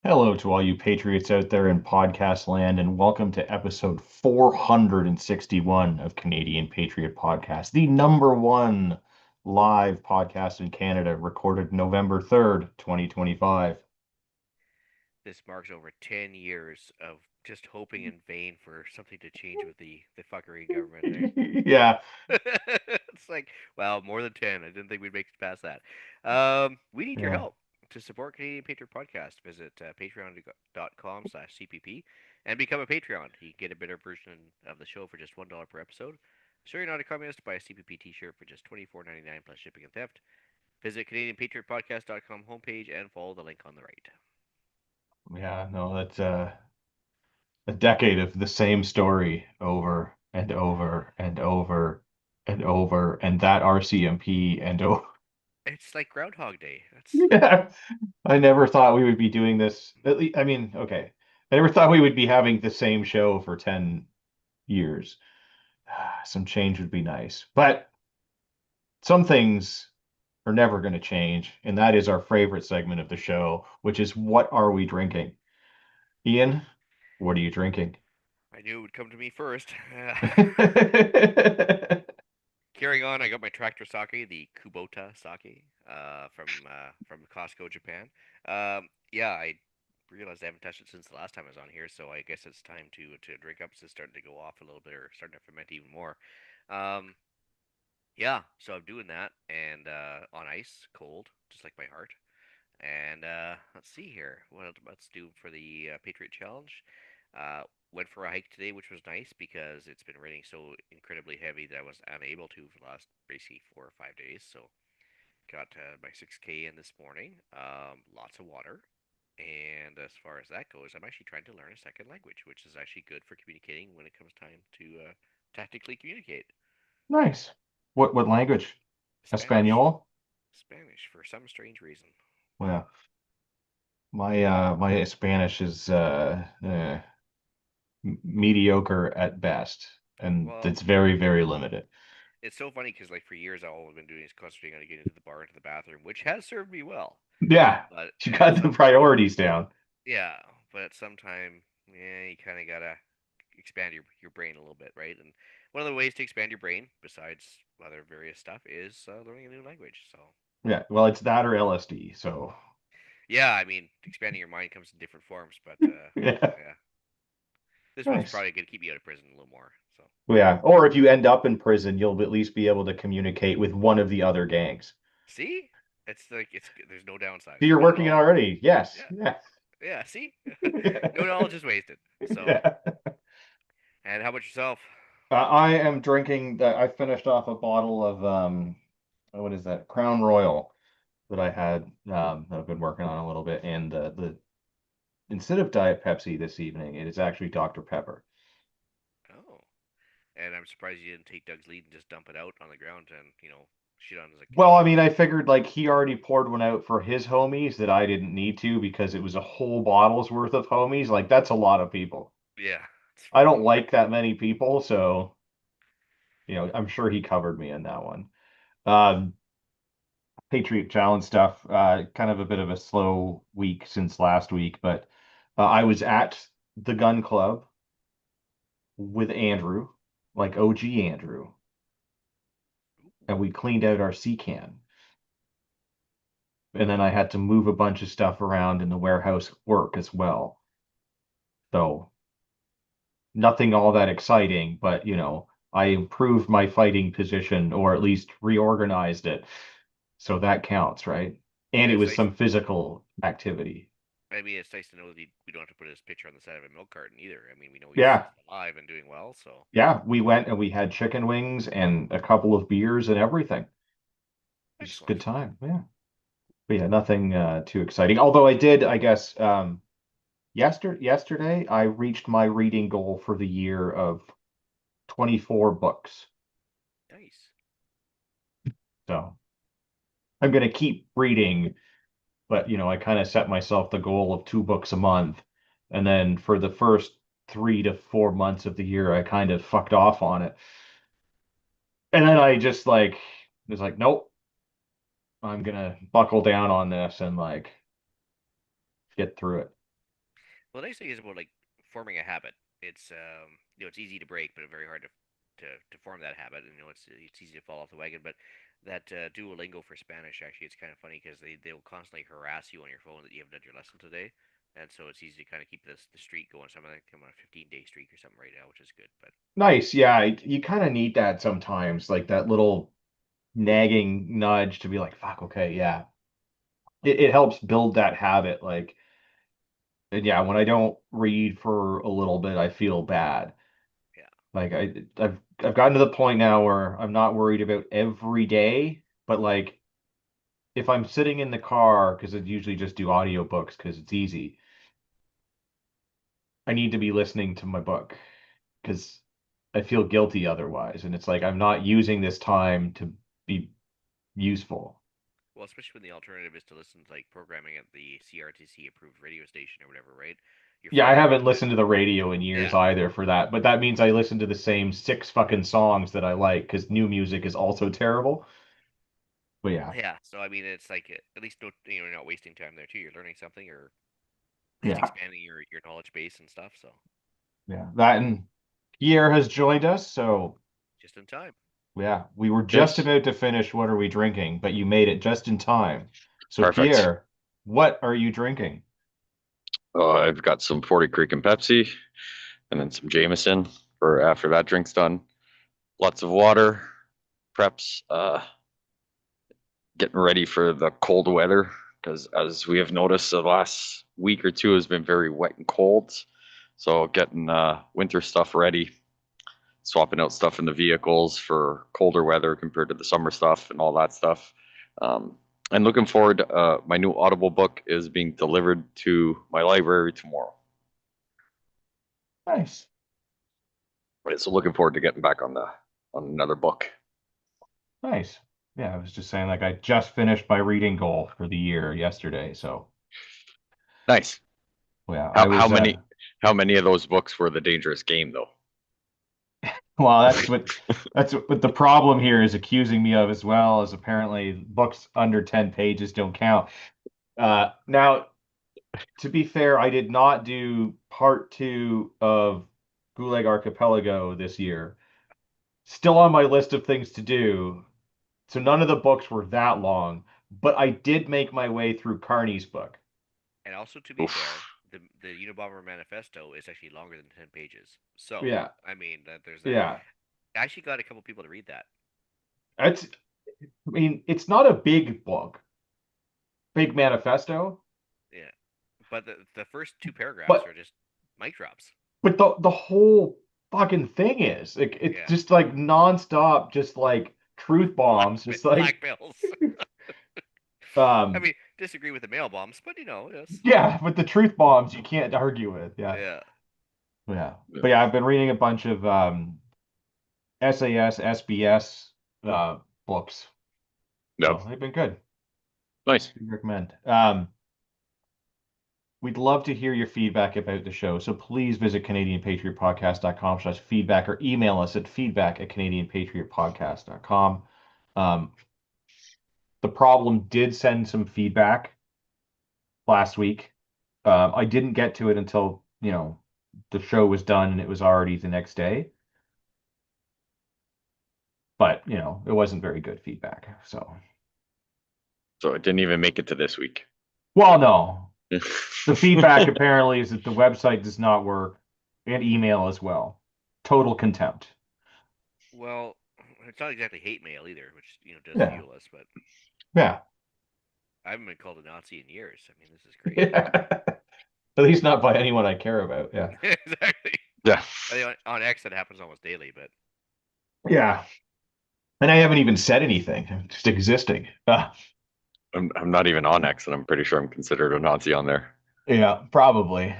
Hello to all you patriots out there in podcast land, and welcome to episode 461 of Canadian Patriot Podcast, the number one live podcast in Canada, recorded November 3rd, 2025. This marks over 10 years of just hoping in vain for something to change with the fuckery government, Yeah, eh? It's like, well, more than 10. I didn't think we'd make it past that. We need your yeah. help. To support Canadian Patriot Podcast, visit patreon.com/CPP and become a Patreon. You can get a better version of the show for just $1 per episode. So you're not a communist, buy a CPP t-shirt for just $24.99 plus shipping and theft. Visit CanadianPatriotPodcast.com homepage and follow the link on the right. Yeah, no, that's a decade of the same story over and over and over and over, and that RCMP and over. It's like Groundhog Day. That's Yeah. I never thought we would be doing this. At least, I mean, okay. I never thought we would be having the same show for 10 years. Some change would be nice. But some things are never going to change, and that is our favorite segment of the show, which is what are we drinking? Ian, what are you drinking? I knew it would come to me first. Carrying on, I got my tractor sake, the Kubota sake, from Costco, Japan. Yeah, I realized I haven't touched it since the last time I was on here, so I guess it's time to drink up. It's starting to go off a little bit, or starting to ferment even more. Um, yeah, so I'm doing that, and on ice, cold, just like my heart. And let's see here. Let's do for the Patriot Challenge. Uh, Went for a hike today, which was nice because it's been raining so incredibly heavy that I was unable to for the last basically 4 or 5 days. So got my 6K in this morning. Lots of water. And as far as that goes, I'm actually trying to learn a second language, which is actually good for communicating when it comes time to tactically communicate. Nice. What language? Spanish. Espanol? Spanish for some strange reason. Well, my Spanish is mediocre at best, and Well, it's very, very limited. it's so funny because like for years all I've been doing is concentrating on getting into the bar, into the bathroom, which has served me well. Yeah, But you at got the some, priorities down. yeah, but at some time, yeah, you kind of gotta expand your brain a little bit, right? And one of the ways to expand your brain, besides other various stuff, is learning a new language. So Yeah, well, it's that or LSD. So, yeah, I mean, expanding your mind comes in different forms, but yeah, yeah, this one's nice. probably gonna keep me out of prison a little more. So Yeah, or if you end up in prison, you'll at least be able to communicate with one of the other gangs. see, it's like it's there's no downside. So you're None at working it all. already. Yes. Yeah, Yeah. yeah. See, no knowledge is wasted. So, Yeah. and how about yourself? I am drinking I finished off a bottle of what is that? Crown Royal that I had that I've been working on a little bit, and the instead of Diet Pepsi this evening, it is actually Dr. Pepper. Oh, and I'm surprised you didn't take Doug's lead and just dump it out on the ground and shit on his Well, I account. mean, I figured like he already poured one out for his homies that I didn't need to because it was a whole bottle's worth of homies. Like that's a lot of people. Yeah, it's I don't funny. like that many people, so I'm sure he covered me in that one. Um, Patriot Challenge stuff, kind of a bit of a slow week since last week, but I was at the gun club with Andrew, like OG Andrew, and we cleaned out our C can. And then I had to move a bunch of stuff around in the warehouse work as well. So nothing all that exciting, but I improved my fighting position or at least reorganized it. So that counts, right? And And it it's was nice. some physical activity. I mean, it's nice to know that we don't have to put his picture on the side of a milk carton either. I mean, we know he's Yeah. alive and doing well, so Yeah, we went and we had chicken wings and a couple of beers and everything. It was just a good excellent. time. Yeah. But yeah, nothing too exciting. Although I did, I guess, yesterday I reached my reading goal for the year of 24 books. Nice. So I'm going to keep reading, but I kind of set myself the goal of 2 books a month. And then for the first 3 to 4 months of the year, I kind of fucked off on it. And then I just like was like, nope, I'm gonna buckle down on this and like get through it. Well, the nice thing is about like forming a habit. It's it's easy to break, but very hard to form that habit. And it's easy to fall off the wagon. But that Duolingo for Spanish, actually, it's kind of funny because they'll constantly harass you on your phone that you haven't done your lesson today, and so it's easy to kind of keep the streak going. So I'm on a 15-day streak or something right now, which is good. But Nice. Yeah, you kind of need that sometimes, like that little nagging nudge to be like, fuck, okay, yeah. It helps build that habit. Like, and yeah, when I don't read for a little bit, I feel bad. yeah, Like I've gotten to the point now where I'm not worried about every day, but like if I'm sitting in the car, because I usually just do audiobooks because it's easy, I need to be listening to my book because I feel guilty otherwise. And it's like I'm not using this time to be useful. well, especially when the alternative is to listen to like programming at the CRTC approved radio station or whatever, right? You're Yeah, I far more haven't into it. listened to the radio in years Yeah, either for that, but that means I listen to the same six fucking songs that I like because new music is also terrible. But yeah, yeah. So I mean, it's like at least no, you're not wasting time there too. You're learning something, or it's yeah, expanding your knowledge base and stuff. So yeah. That and Pierre has joined us, so just in time. yeah, we were just Yes, about to finish What Are We Drinking, but you made it just in time. So perfect. Pierre, what are you drinking? I've got some 40 Creek and Pepsi, and then some Jameson for after that drink's done. Lots of water, preps, getting ready for the cold weather because as we have noticed, the last week or two has been very wet and cold. So getting winter stuff ready, swapping out stuff in the vehicles for colder weather compared to the summer stuff and all that stuff. Um, and looking forward, my new Audible book is being delivered to my library tomorrow. Nice. Right, so looking forward to getting back on another book. Nice. Yeah, I was just saying, like, I just finished my reading goal for the year yesterday. So, Nice. yeah, How I how was, many how many of those books were The Dangerous Game though? well, that's what the problem here is accusing me of as well, as apparently books under 10 pages don't count. Now, to be fair, I did not do part two of Gulag Archipelago this year. Still on my list of things to do. So none of the books were that long, but I did make my way through Carney's book. And also, to be fair, Oof. the Unabomber Manifesto is actually longer than 10 pages. So Yeah, I mean, that there's that. yeah. I actually got a couple people to read that. It's, I mean, it's not a big book, big manifesto, Yeah, but the first two paragraphs but are just mic drops. the whole fucking thing is like it's Yeah, just like nonstop, just like truth bombs, just like black bills. I um mean, disagree with the mail bombs, but yes. yeah, with the truth bombs you can't argue with. Yeah, Yeah. yeah. But yeah, I've been reading a bunch of SAS, SBS books. Yep. So they've been good. Nice. We recommend. We'd love to hear your feedback about the show. So please visit CanadianPatriotPodcast.com/feedback or email us at feedback@CanadianPatriotPodcast.com. Um, the problem did send some feedback last week. I didn't get to it until, the show was done and it was already the next day. But, it wasn't very good feedback. So, So it didn't even make it to this week. well, no. The feedback apparently is that the website does not work and email as well. Total contempt. Well, it's not exactly hate mail either, which does Yeah. fuel us. But Yeah. I haven't been called a Nazi in years. I mean, this is crazy. Yeah. At least not by anyone I care about. Yeah. Exactly. Yeah. I think on X that happens almost daily, but Yeah. And I haven't even said anything. I'm just existing. I'm not even on X, and I'm pretty sure I'm considered a Nazi on there. Yeah, probably.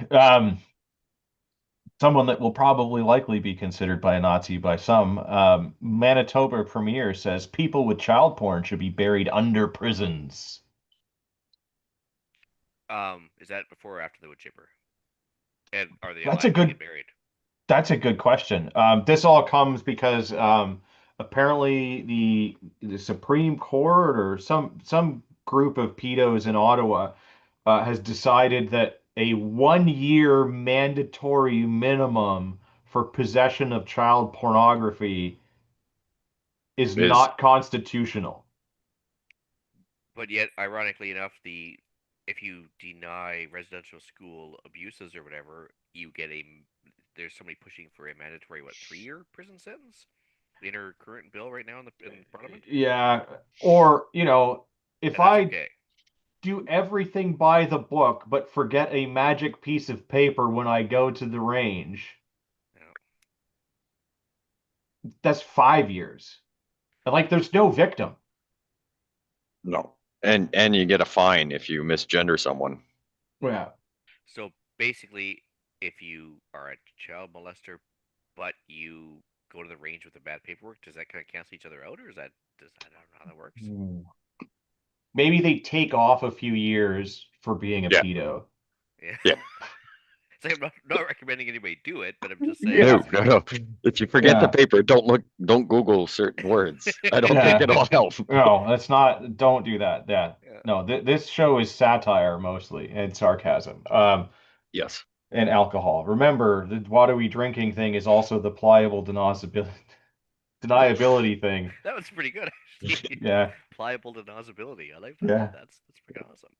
Someone that will probably likely be considered by a Nazi by some. Manitoba Premier says people with child porn should be buried under prisons. is that before or after the wood chipper? And are they That's a alive when they good get buried? That's a good question. This all comes because apparently the Supreme Court or some group of pedos in Ottawa has decided that a 1 year mandatory minimum for possession of child pornography is Is not constitutional. But yet, ironically enough, if you deny residential school abuses or whatever, you get there's somebody pushing for a mandatory 3-year prison sentence in her current bill right now in Parliament. Yeah. Or, if And that's I okay. do everything by the book, but forget a magic piece of paper when I go to the range, Yeah. that's 5 years. And like, there's no victim. no, and you get a fine if you misgender someone. Yeah. So basically, if you are a child molester, but you go to the range with the bad paperwork, does that kind of cancel each other out, or I don't know how that works. Maybe they take off a few years for being a Yeah. pedo. Yeah. Yeah. It's like I'm not recommending anybody do it, but I'm just saying. Yeah. No. If you forget the Yeah. paper, don't Google certain words. I don't think Yeah. it'll help. No, that's not, don't do that. Yeah. Yeah. No, this show is satire mostly and sarcasm. Yes. And alcohol. Remember, the what are we drinking thing is also the pliable deniability thing. That was pretty good, actually. Yeah. Pliable deniability. I like that. Yeah. That's pretty awesome.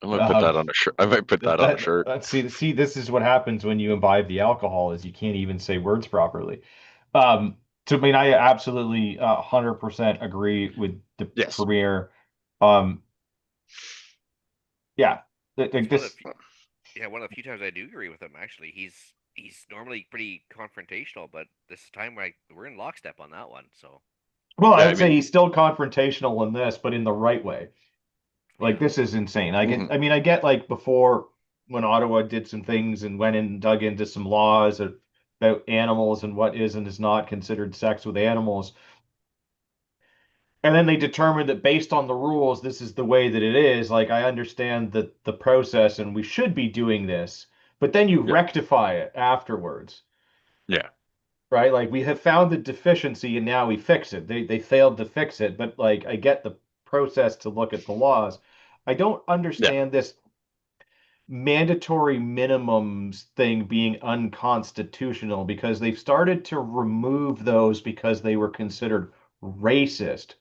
I might put that on a shirt. I might put that on a shirt. See, this is what happens when you imbibe the alcohol is you can't even say words properly. So I mean, I absolutely 100% agree with the Yes. premiere. Yeah, It's one of this. the one of the few times I do agree with him. Actually, he's normally pretty confrontational, but this time we're in lockstep on that one. So Well, Yeah, I I would say mean, he's still confrontational in this, but in the right way. Like yeah, this is insane. I get, mhm. I mean, I get like before when Ottawa did some things and went in and dug into some laws about animals and what is and is not considered sex with animals. And then they determined that based on the rules, this is the way that it is. Like I understand the process and we should be doing this, but then you Yeah. rectify it afterwards, Yeah. right? Like we have found the deficiency and now we fix it. They failed to fix it, but like I get the process to look at the laws. I don't Yeah. understand this mandatory minimums thing being unconstitutional because they've started to remove those because they were considered racist.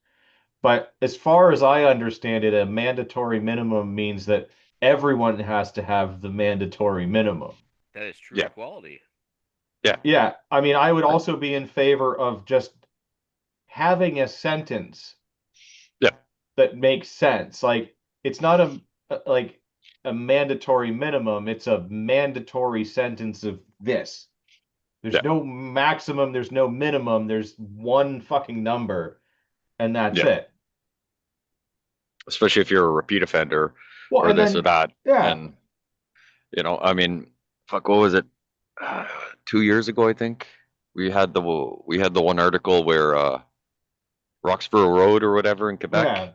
But as far as I understand it, a mandatory minimum means that everyone has to have the mandatory minimum. that is true Yeah. equality. Yeah. Yeah, I mean, I would also be in favor of just having a sentence Yeah. that makes sense. Like it's not like a mandatory minimum, it's a mandatory sentence of this. There's Yeah. no maximum, there's no minimum, there's one fucking number, and that's Yeah. it. Especially if you're a repeat offender Well, or and this or then that. yeah, And I mean, fuck, what was it? 2 years ago, I think we had the one article where Roxborough Road or whatever in Quebec, yeah,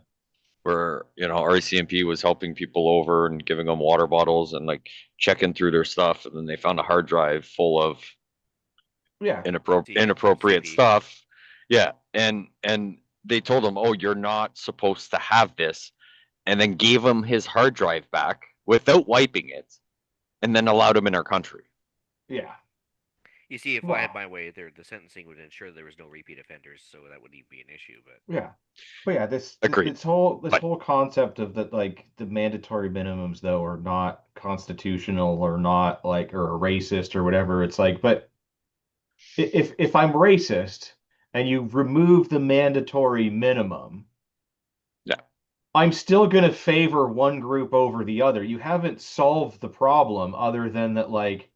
where RCMP was helping people over and giving them water bottles and like checking through their stuff, and then they found a hard drive full of yeah, inappropriate CP. stuff. Yeah, and they told him, "Oh, you're not supposed to have this," and then gave him his hard drive back without wiping it, and then allowed him in our country. yeah. You see, if I had Wow. my way, the sentencing would ensure there was no repeat offenders, so that wouldn't even be an issue. But Yeah. But yeah, Agreed. this But whole concept of that like the mandatory minimums though are not constitutional or not like or racist or whatever. It's like, but if I'm racist and you remove the mandatory minimum, yeah, I'm still going to favor one group over the other. You haven't solved the problem other than that like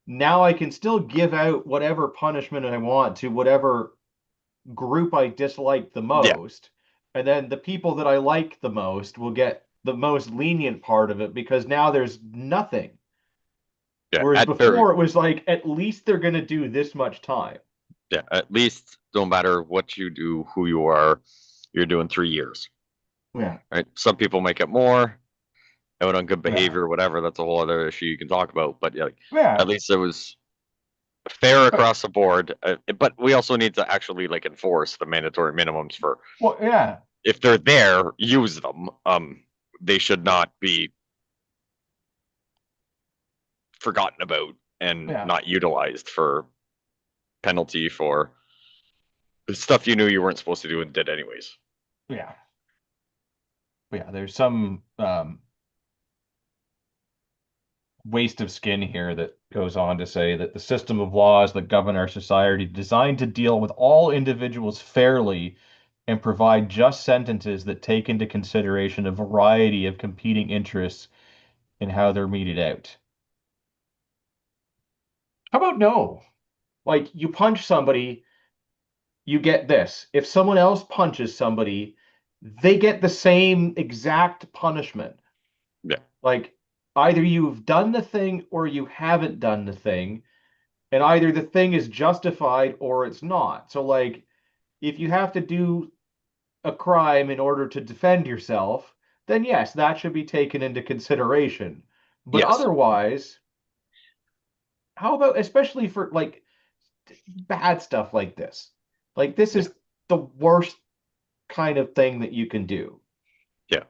now I can still give out whatever punishment I want to whatever group I dislike the yeah, most, and then the people that I like the most will get the most lenient part of it because now there's nothing. yeah. Whereas before it was like at least they're going to do this much time. At least no matter what you do, who you are, you're doing 3 years. Yeah. Right? Some people make it more out on good Yeah. behavior, whatever. That's a whole other issue you can talk about. But yeah, Yeah. at least it was fair across the board. But we also need to actually like enforce the mandatory minimums for Well, yeah. if they're there, use them. They should not be forgotten about and Yeah. not utilized for penalty for the stuff you knew you weren't supposed to do and did anyways. Yeah. But yeah, there's some waste of skin here that goes on to say that the system of laws that govern our society designed to deal with all individuals fairly and provide just sentences that take into consideration a variety of competing interests in how they're meted out. How about no? Like you punch somebody, you get this. If someone else punches somebody, they get the same exact punishment. Yeah. Like either you've done the thing or you haven't done the thing, and either the thing is justified or it's not. So like if you have to do a crime in order to defend yourself, then yes, that should be taken into consideration. But Yes. otherwise, how about especially for like bad stuff like this? Like this is the worst kind of thing that you can do. Yeah.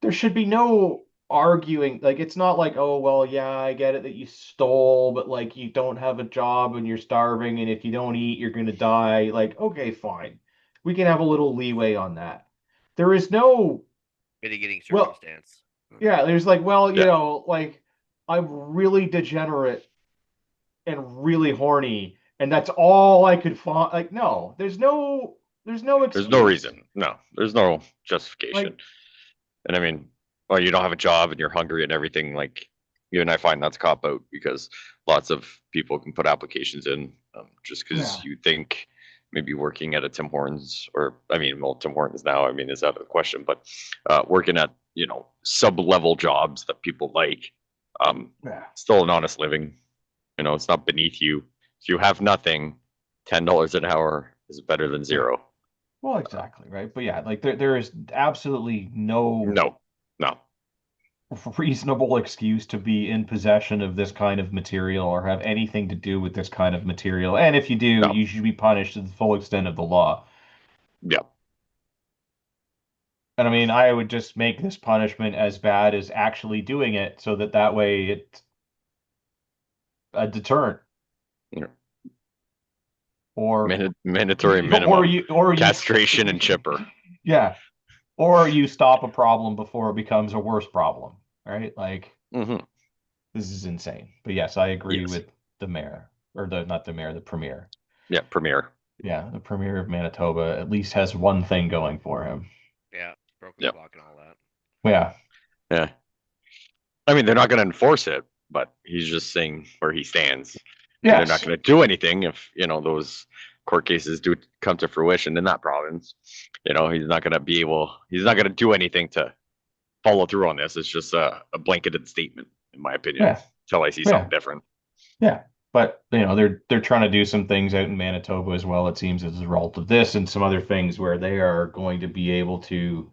There should be no arguing. Like it's not like, oh well, yeah, I get it that you stole, but like you don't have a job and you're starving, and if you don't eat, you're gonna die. Like, okay, fine. We can have a little leeway on that. There is no, Mitigating well, circumstance. yeah, there's like, well, you Yeah. know, like I'm really degenerate and really horny, and that's all I could find. Like, no, there's no There's no excuse. reason. No, there's no justification. Like, And I mean, well, you don't have a job and you're hungry and everything. Like you and I find that's a cop out because lots of people can put applications in just because yeah, you think maybe working at a Tim Hortons or I mean, well, Tim Hortons now. I mean, is out of the question. But working at sub-level jobs that people like, yeah. still an honest living. It's not beneath you. If you have nothing, $10 an hour is better than zero. Well, exactly, right. But yeah, like there is absolutely no No, no, reasonable excuse to be in possession of this kind of material or have anything to do with this kind of material. And if you do, no. you should be punished to the full extent of the law. Yeah. And I mean, I would just make this punishment as bad as actually doing it so that that way it's a deterrent. Yeah. Or Mandatory or minimum you castration and chipper. yeah, or you stop a problem before it becomes a worse problem, right? Like Hmm. this is insane. But yes, I agree Yes. with the mayor, or the not the mayor, the premier. Yeah. Premier. Yeah, the premier of Manitoba at least has one thing going for him. Yeah, broken Yeah. clock and all that. Yeah, Yeah. I mean, they're not going to enforce it, but he's just saying where he stands. And they're not yes, going to do anything if those court cases do come to fruition in that province. He's not going to be able. He's not going to do anything to follow through on this. It's just a blanketed statement, in my opinion. yeah, Until I see yeah, something different. yeah. But they're trying to do some things out in Manitoba as well. It seems as a result of this and some other things where they are going to be able to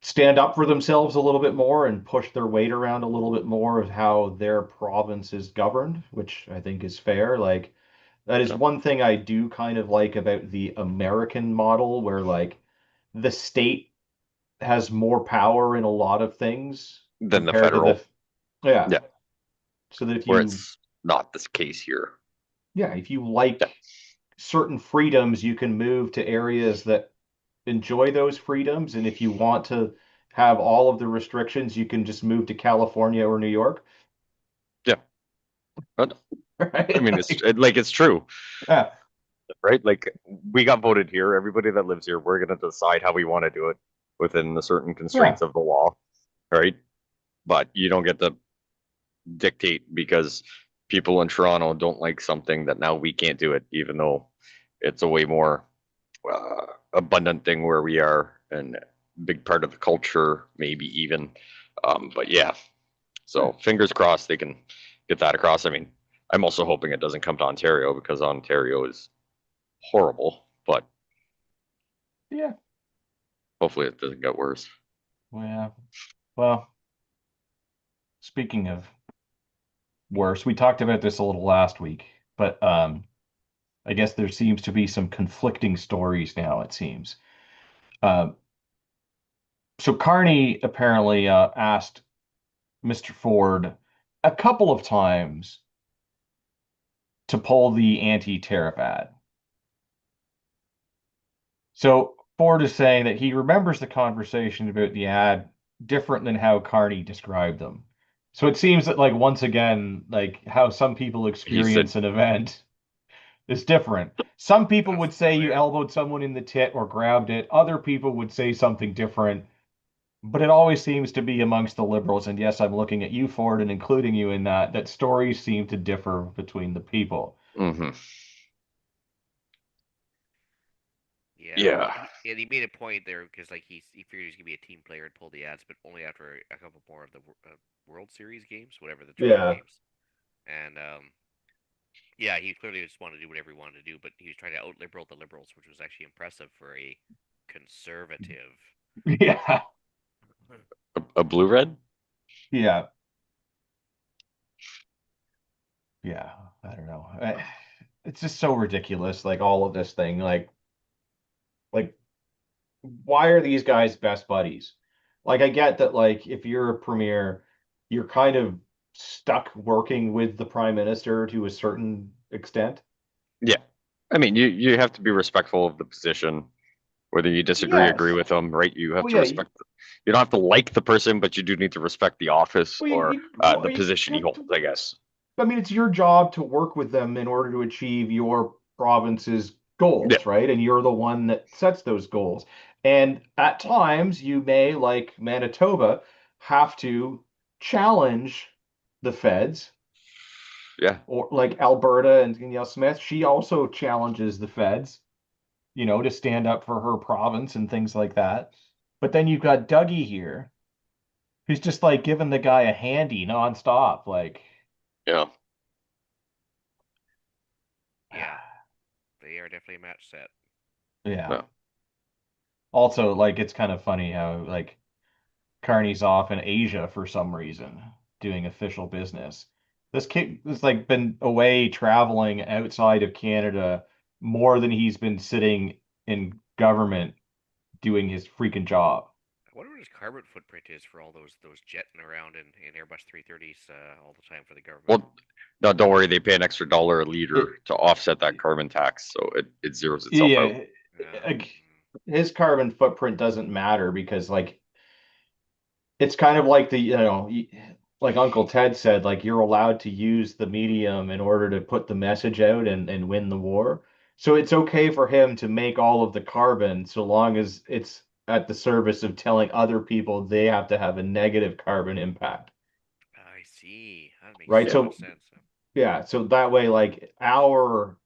stand up for themselves a little bit more and push their weight around a little bit more of how their province is governed, which I think is fair. Like that is Yeah. one thing I do kind of like about the American model where like the state has more power in a lot of things Then the compared to federal. yeah. Yeah. So that Where it's not this case here. if you like Yeah. certain freedoms, you can move to areas that enjoy those freedoms. And if you want to have all of the restrictions, you can just move to California or New York. Yeah. But Right? I mean, it's true. Yeah. Right? Like we got voted here. Everybody that lives here, we're going to decide how we want to do it within the certain constraints of the law, right? But you don't get to dictate because people in Toronto don't like something that now we can't do it, even though it's a way more abundant thing where we are and big part of the culture, maybe even. But yeah, so fingers crossed they can get that across. I mean, I'm also hoping it doesn't come to Ontario because Ontario is horrible, but Yeah. hopefully it doesn't get worse. Yeah. Well, speaking of worse, we talked about this a little last week, but I guess there seems to be some conflicting stories now, it seems. Um, so Carney apparently asked Mr. Ford, a couple of times to pull the anti-tariff ad. So Ford is saying that he remembers the conversation about the ad different than how Carney described them. So it seems that, like, once again, like how some people He said experience an event is different. Some people Sounds would say you familiar. elbowed someone in the tit or grabbed it. Other people would say something different. But it always seems to be amongst the liberals, and yes, I'm looking at you, Ford, and including you in that, that stories seem to differ between the people. hmm Yeah, Yeah. and he made a point there because like he figured he was gonna be a team player and pull the ads, but only after a couple more of the World Series games, whatever the tournament Yeah. games. And yeah, he clearly just wanted to do whatever he wanted to do, but he was trying to out liberal the liberals, which was actually impressive for a conservative. Yeah. A blue red? Yeah. Yeah. I don't know. It's just so ridiculous, like all of this thing. Like, why are these guys best buddies? Like, I get that, like, if you're a premier, you're kind of stuck working with the prime minister to a certain extent. Yeah. I mean, you have to be respectful of the position, whether you disagree, agree Yes. with them, right? You have Well, to yeah. respect. You don't have to like the person, but you do need to respect the office Well, or well, the position he have holds, to, I guess. I mean, it's your job to work with them in order to achieve your province's Yeah. goals, right? And you're the one that sets those goals. And at times, you may, like Manitoba, have to challenge the feds, Yeah. or like Alberta and Danielle Smith. She also challenges the feds, to stand up for her province and things like that. But then you've got Dougie here, who's just like giving the guy a handy nonstop. Like, Yeah. Yeah, they are definitely a match set. yeah. Yeah. Also, like, it's kind of funny how, like, Carney's off in Asia for some reason doing official business. This kid has, like, been away traveling outside of Canada more than he's been sitting in government doing his freaking job. I wonder what his carbon footprint is for all those jetting around in Airbus 330s all the time for the government. Well, no, don't worry. They pay an extra dollar a It, liter to offset that carbon tax, so it zeroes itself out. yeah, Um, like, his carbon footprint doesn't matter because, like, it's kind of like like Uncle Ted said, like, you're allowed to use the medium in order to put the message out and win the war. So it's okay for him to make all of the carbon so long as it's at the service of telling other people they have to have a negative carbon impact, I see. That makes right? so Yeah. much So sense. yeah, so that way, like, our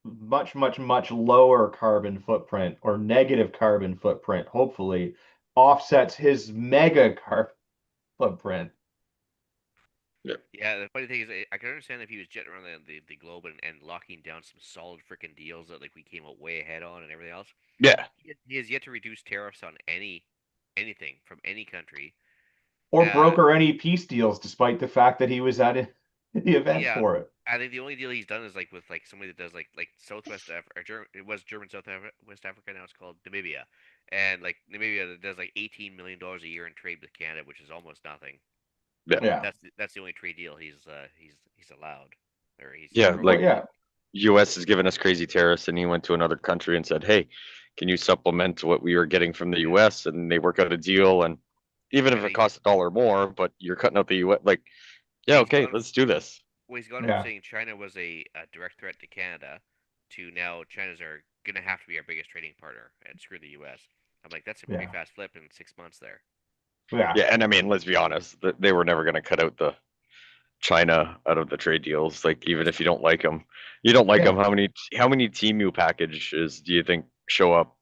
much, much, much lower carbon footprint or negative carbon footprint, hopefully, offsets his mega carbon footprint. Yeah, the funny thing is, I can understand if he was jetting around the globe and locking down some solid freaking deals that like we came out way ahead on and everything else. Yeah. He has yet to reduce tariffs on anything from any country. Or Uh, broker any peace deals, despite the fact that he was at the event yeah, for it. I think the only deal he's done is like with like somebody that does like Southwest Africa, it was German West Africa, now it's called Namibia, and like Namibia that does like $18 million a year in trade with Canada, which is almost nothing. Yeah. Yeah. That's the only trade deal he's allowed, or he's Yeah. Well, brokered. Like yeah. U.S. has given us crazy tariffs, and he went to another country and said, "Hey, can you supplement what we were getting from the Yeah, U.S.?" And they work out a deal, and even if yeah. it costs a dollar more, but you're cutting out the U.S. Like, yeah, He's okay, gone. let's do this. Well, he's gone from Yeah. saying China was a direct threat to Canada to now China's are gonna have to be our biggest trading partner and screw the U.S. I'm like, that's a pretty Yeah. fast flip in 6 months there. Yeah. Yeah, and I mean, let's be honest, they were never going to cut out the China out of the trade deals. Like, even if you don't like them, you don't like them. Yeah. How many TMU packages do you think show up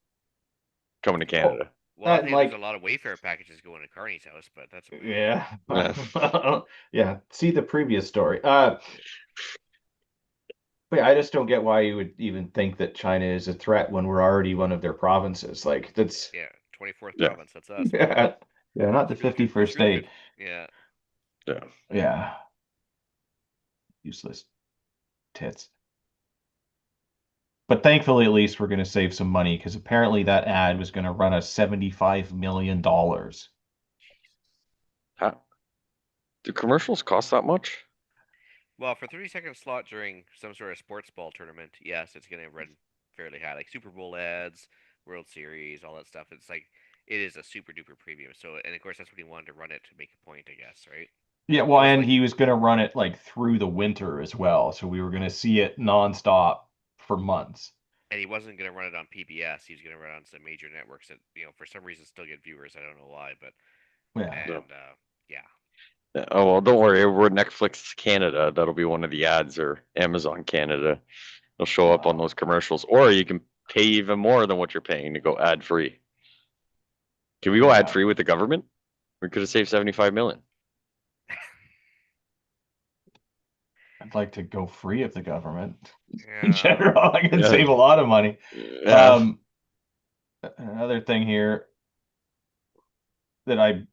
coming to Oh, Canada? Well, I and think there's a like, lot of Wayfair packages going to Carney's house, but that's yeah. Yeah. Yeah. See the previous story. But yeah, I just don't get why you would even think that China is a threat when we're already one of their provinces. Like, that's, yeah, 24th Yeah, province. That's us, man. yeah. Yeah, not the Screw the 51st screw the state. 50. Yeah, yeah. Yeah. Useless tits. But thankfully, at least we're going to save some money because apparently that ad was going to run us $75 million. How, Do commercials cost that much? Well, for 30-second slot during some sort of sports ball tournament, yes, it's going to run fairly high, like Super Bowl ads, World Series, all that stuff. It's like it is a super duper premium. So, and of course, that's when he wanted to run it to make a point, I guess, right? Yeah, It well, wasn't and like he was going to run it like through the winter as well, so we were going to see it nonstop for months. and he wasn't going to run it on PBS. He was going to run it on some major networks that, for some reason still get viewers. I don't know why, but Yeah. No. and yeah, Oh well, don't worry. We're Netflix Canada. That'll be one of the ads, or Amazon Canada. They'll show up on Wow. those commercials, or you can pay even more than what you're paying to go ad free. Can we go ad Yeah. free with the government? We could have saved 75 million. I'd like to go free of the government in yeah. general. I can Yeah, save a lot of money. yeah. Um, Another thing here that I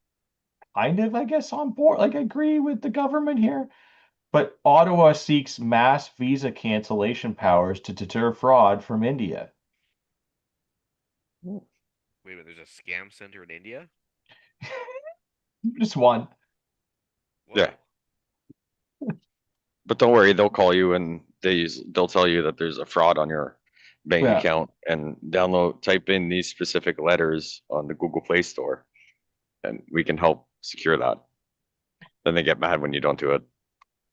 kind of, I guess, on board, like, agree with the government here, but Ottawa seeks mass visa cancellation powers to deter fraud from India. Wait a minute, there's a scam center in India. Just one. Yeah. Whoa. But don't worry, they'll call you and they'll tell you that there's a fraud on your bank Yeah. account and type in these specific letters on the Google Play Store, and we can help secure that. Then they get mad when you don't do it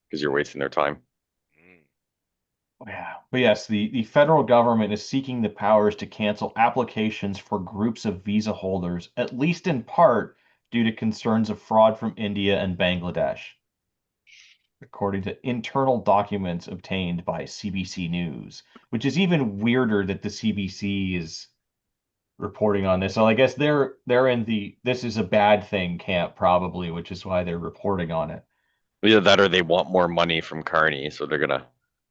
because you're wasting their time. Mm. Yeah. But yes, the federal government is seeking the powers to cancel applications for groups of visa holders, at least in part due to concerns of fraud from India and Bangladesh, according to internal documents obtained by CBC News, which is even weirder that the CBC is reporting on this. So I guess they're in the this is a bad thing camp probably, which is why they're reporting on it. Either that or they want more money from Carney, so they're gonna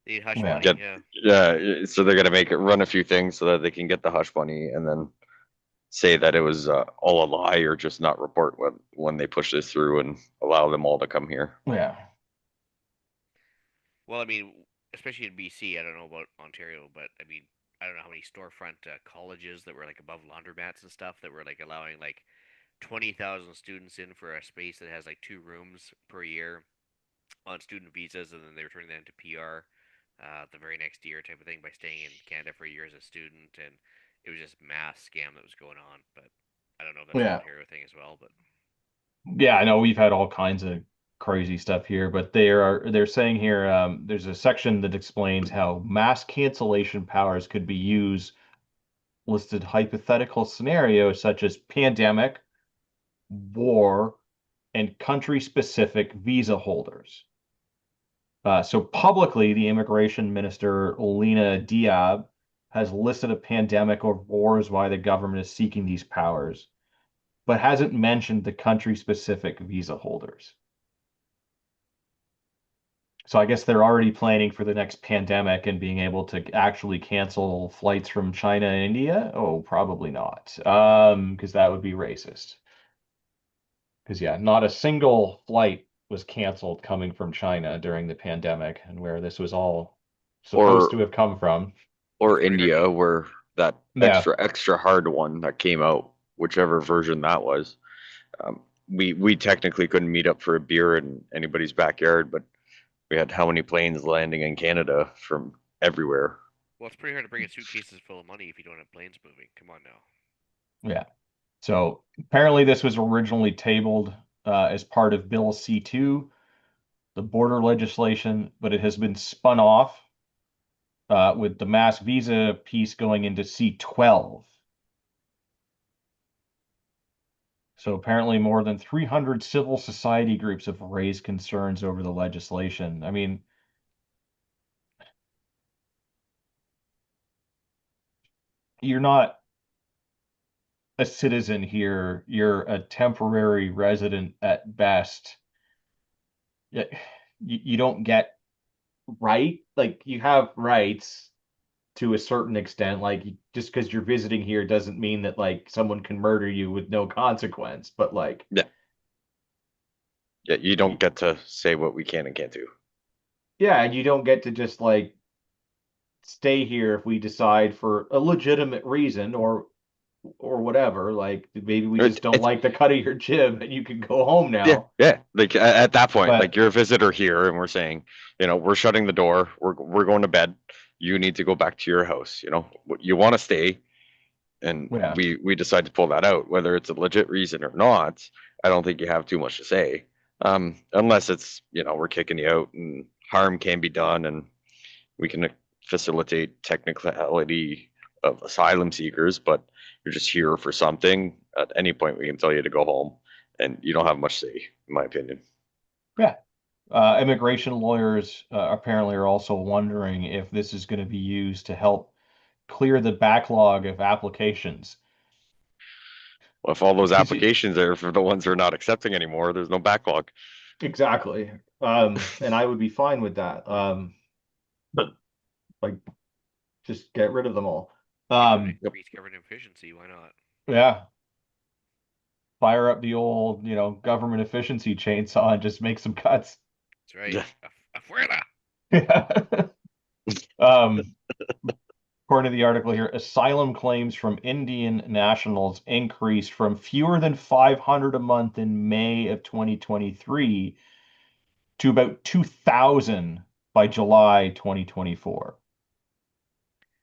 They need hush Yeah. money. get Yeah. so they're gonna make it run a few things so that they can get the hush money and then say that it was all a lie or just not report when they push this through and allow them all to come here. Yeah. Well, I mean, especially in BC, I don't know about Ontario, but I mean, I don't know how many storefront colleges that were like above laundromats and stuff that were like allowing like 20,000 students in for a space that has like 2 rooms per year on student visas, and then they were turning that into PR the very next year type of thing by staying in Canada for a year as a student, and it was just mass scam that was going on. But I don't know if that's an Yeah. Ontario thing as well, but Yeah, I know we've had all kinds of crazy stuff here, but they're saying here there's a section that explains how mass cancellation powers could be used, listed hypothetical scenarios such as pandemic, war, and country-specific visa holders. So publicly, the immigration minister, Lena Diab, has listed a pandemic or war as why the government is seeking these powers, but hasn't mentioned the country-specific visa holders. So I guess they're already planning for the next pandemic and being able to actually cancel flights from China and India? Oh, probably not. Because that would be racist. Because yeah, not a single flight was canceled coming from China during the pandemic and where this was all supposed Or to have come from. it's or pretty hard to. India, where that Yeah. extra hard one that came out, whichever version that was. We technically couldn't meet up for a beer in anybody's backyard, but we had how many planes landing in Canada from everywhere. Well, it's pretty hard to bring in suitcases full of money if you don't have planes moving. Come on now. Yeah. So apparently this was originally tabled as part of Bill C2, the border legislation, but it has been spun off with the mass visa piece going into C12. So apparently more than 300 civil society groups have raised concerns over the legislation. I mean, you're not a citizen here, you're a temporary resident at best. Yeah, you don't get like you have rights to a certain extent. Like just because you're visiting here doesn't mean that like someone can murder you with no consequence. But like, Yeah, yeah. You don't get to say what we can and can't do. yeah, and you don't get to just like stay here if we decide for a legitimate reason or or whatever. Like maybe we It- just don't it's like the cut of your jib and you can go home yeah, now. yeah. Like at that point, like But you're a visitor here, and we're saying, we're shutting the door. We're going to bed. You need to go back to your house. You want to stay, and yeah, we decide to pull that out. Whether it's a legit reason or not, I don't think you have too much to say. Unless it's we're kicking you out and harm can be done, and we can facilitate technicality of asylum seekers, but you're just here for something. At any point, we can tell you to go home, and you don't have much say, in my opinion. yeah. Immigration lawyers apparently are also wondering if this is going to be used to help clear the backlog of applications. Well, if all those Because applications are for the ones who are not accepting anymore, there's no backlog. exactly. And I would be fine with that. But like just get rid of them all. Yep. Increase government efficiency. Why not? Yeah. Fire up the old, government efficiency chainsaw and just make some cuts. That's right. Yeah. Afuera. Yeah. Um, According to the article here, asylum claims from Indian nationals increased from fewer than 500 a month in May of 2023 to about 2,000 by July 2024.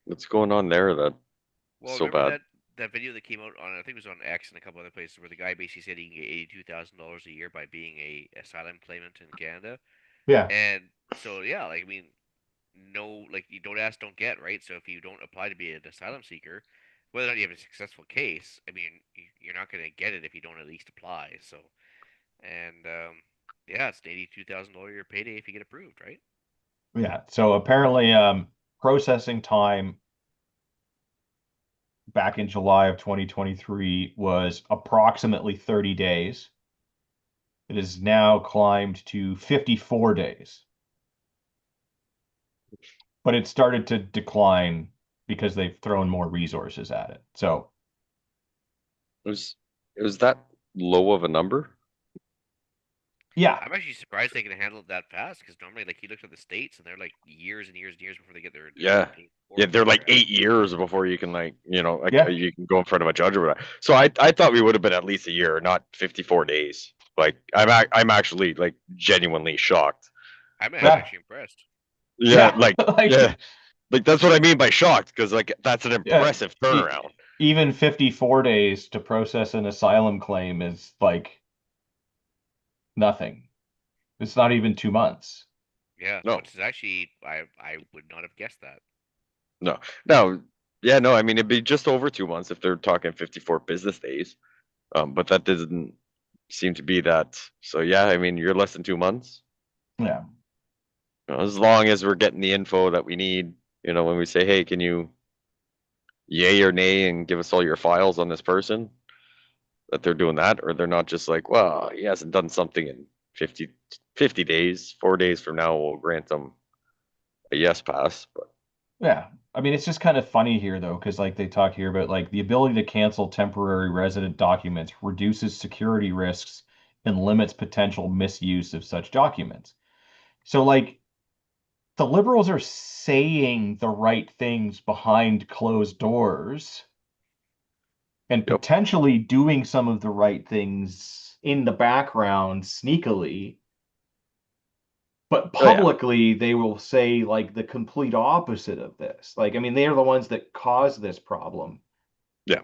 What's going on there that Well, so remember bad? that video that came out on, I think it was on X and a couple other places, where the guy basically said he can get $82,000 a year by being a asylum claimant in Canada. Yeah. And so yeah, like I mean, no, like you don't ask, don't get, right? So if you don't apply to be an asylum seeker, whether or not you have a successful case, I mean, you're not going to get it if you don't at least apply. So, and yeah, it's an $82,000 a year payday if you get approved, right? Yeah. So apparently, processing time back in July of 2023 was approximately 30 days. It has now climbed to 54 days. But it started to decline because they've thrown more resources at it. So, It was that low of a number? yeah. I'm actually surprised they can handle it that fast because normally, like, you look at the states and they're like years and years and years before they get their Yeah. paid Yeah, for they're like it. 8 years before you can Yeah. you can go in front of a judge or whatever. So I thought we would have been at least a year, not 54 days. Like I'm actually like genuinely shocked. I'm Yeah. actually impressed. Yeah, Yeah. like Like, yeah, like that's what I mean by shocked because like that's an yeah. impressive turnaround. Even 54 days to process an asylum claim is like nothing. It's not even 2 months. Yeah, No, which is actually I would not have guessed that. no, no. Yeah, no. I mean, it'd be just over 2 months if they're talking 54 business days. But that doesn't seem to be that. So yeah, I mean, you're less than 2 months. Yeah. As long as we're getting the info that we need, when we say, hey, can you yay or nay and give us all your files on this person, that they're doing that, or they're not just like, well, he hasn't done something in 50 days, 4 days from now, we'll grant them a yes pass. But Yeah. I mean, it's just kind of funny here, though, because like they talk here about like the ability to cancel temporary resident documents reduces security risks and limits potential misuse of such documents. So, like, the liberals are saying the right things behind closed doors and yep, potentially doing some of the right things in the background sneakily, but oh yeah, publicly they will say like the complete opposite of this. Like, I mean, they are the ones that caused this problem yeah,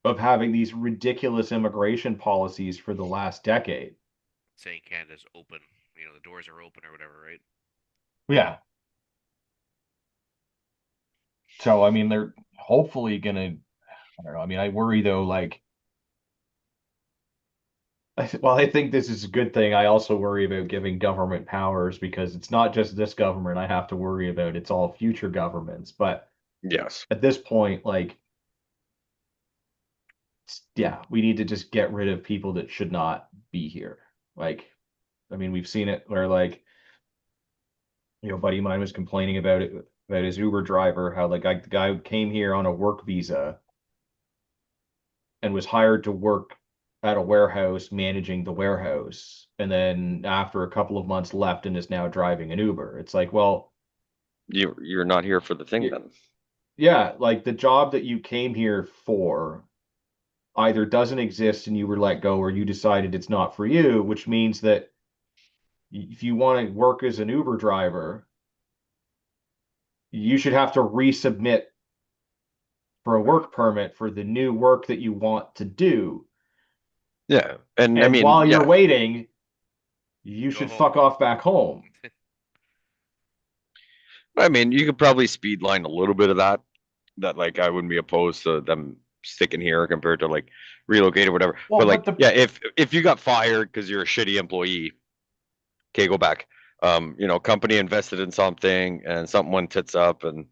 of having these ridiculous immigration policies for the last decade. Saying Canada's open, the doors are open or whatever, right? Yeah. So, I mean, they're hopefully gonna, I don't know. I mean, I worry though, like, well, I think this is a good thing. I also worry about giving government powers because it's not just this government I have to worry about, it's all future governments. But yes, at this point, like, yeah, we need to just get rid of people that should not be here. Like, I mean, we've seen it where like, a buddy of mine was complaining about it about his Uber driver, how like the guy came here on a work visa and was hired to work at a warehouse managing the warehouse, and then after a couple of months left and is now driving an Uber. It's like, well, you're not here for the thing then. yeah, like the job that you came here for either doesn't exist and you were let go, or you decided it's not for you, which means that if you want to work as an Uber driver, you should have to resubmit for a work permit for the new work that you want to do. Yeah, and I And mean, while you're yeah, waiting, you Go should home. fuck off back home. I mean, you could probably speed line a little bit of that. That like I wouldn't be opposed to them sticking here compared to like relocate or whatever. Well, But but like, the yeah, if you got fired because you're a shitty employee, okay, go back. Company invested in something and something went tits up and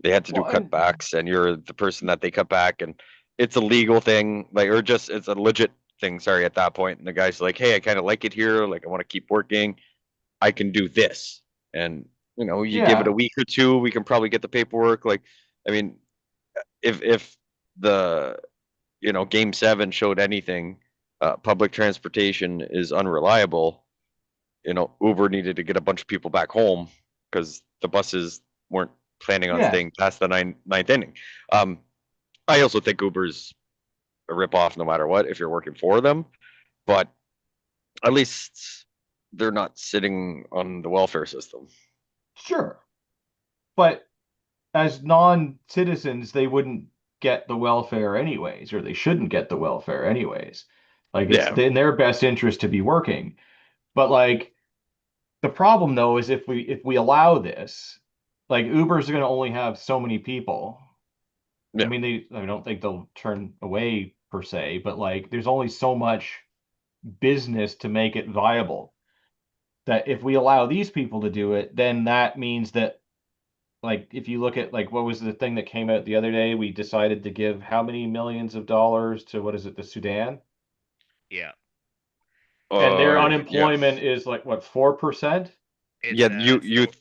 they had to do well, and cutbacks and you're the person that they cut back and it's a legal thing, like, or just it's a legit thing, sorry, at that point. And the guy's like, hey, I kind of like it here. Like, I want to keep working. I can do this. And, you give it yeah, a week or two, we can probably get the paperwork. Like, I mean, if the, game seven showed anything, public transportation is unreliable. Uber needed to get a bunch of people back home because the buses weren't planning on yeah, staying past the ninth inning. Um, I also think Uber's a ripoff no matter what if you're working for them, but at least they're not sitting on the welfare system. sure. But as non-citizens, they wouldn't get the welfare anyways, or they shouldn't get the welfare anyways. Like it's Yeah, in their best interest to be working. But like the problem though is if we allow this, like Uber's going to only have so many people. I yeah, mean, I don't think they'll turn away per se, but like there's only so much business to make it viable. That if we allow these people to do it, then that means that like if you look at like what was the thing that came out the other day, we decided to give how many millions of dollars to what is it, the Sudan? Yeah, And their yeah, unemployment is like what, 4%? it's yeah. uh, it's low.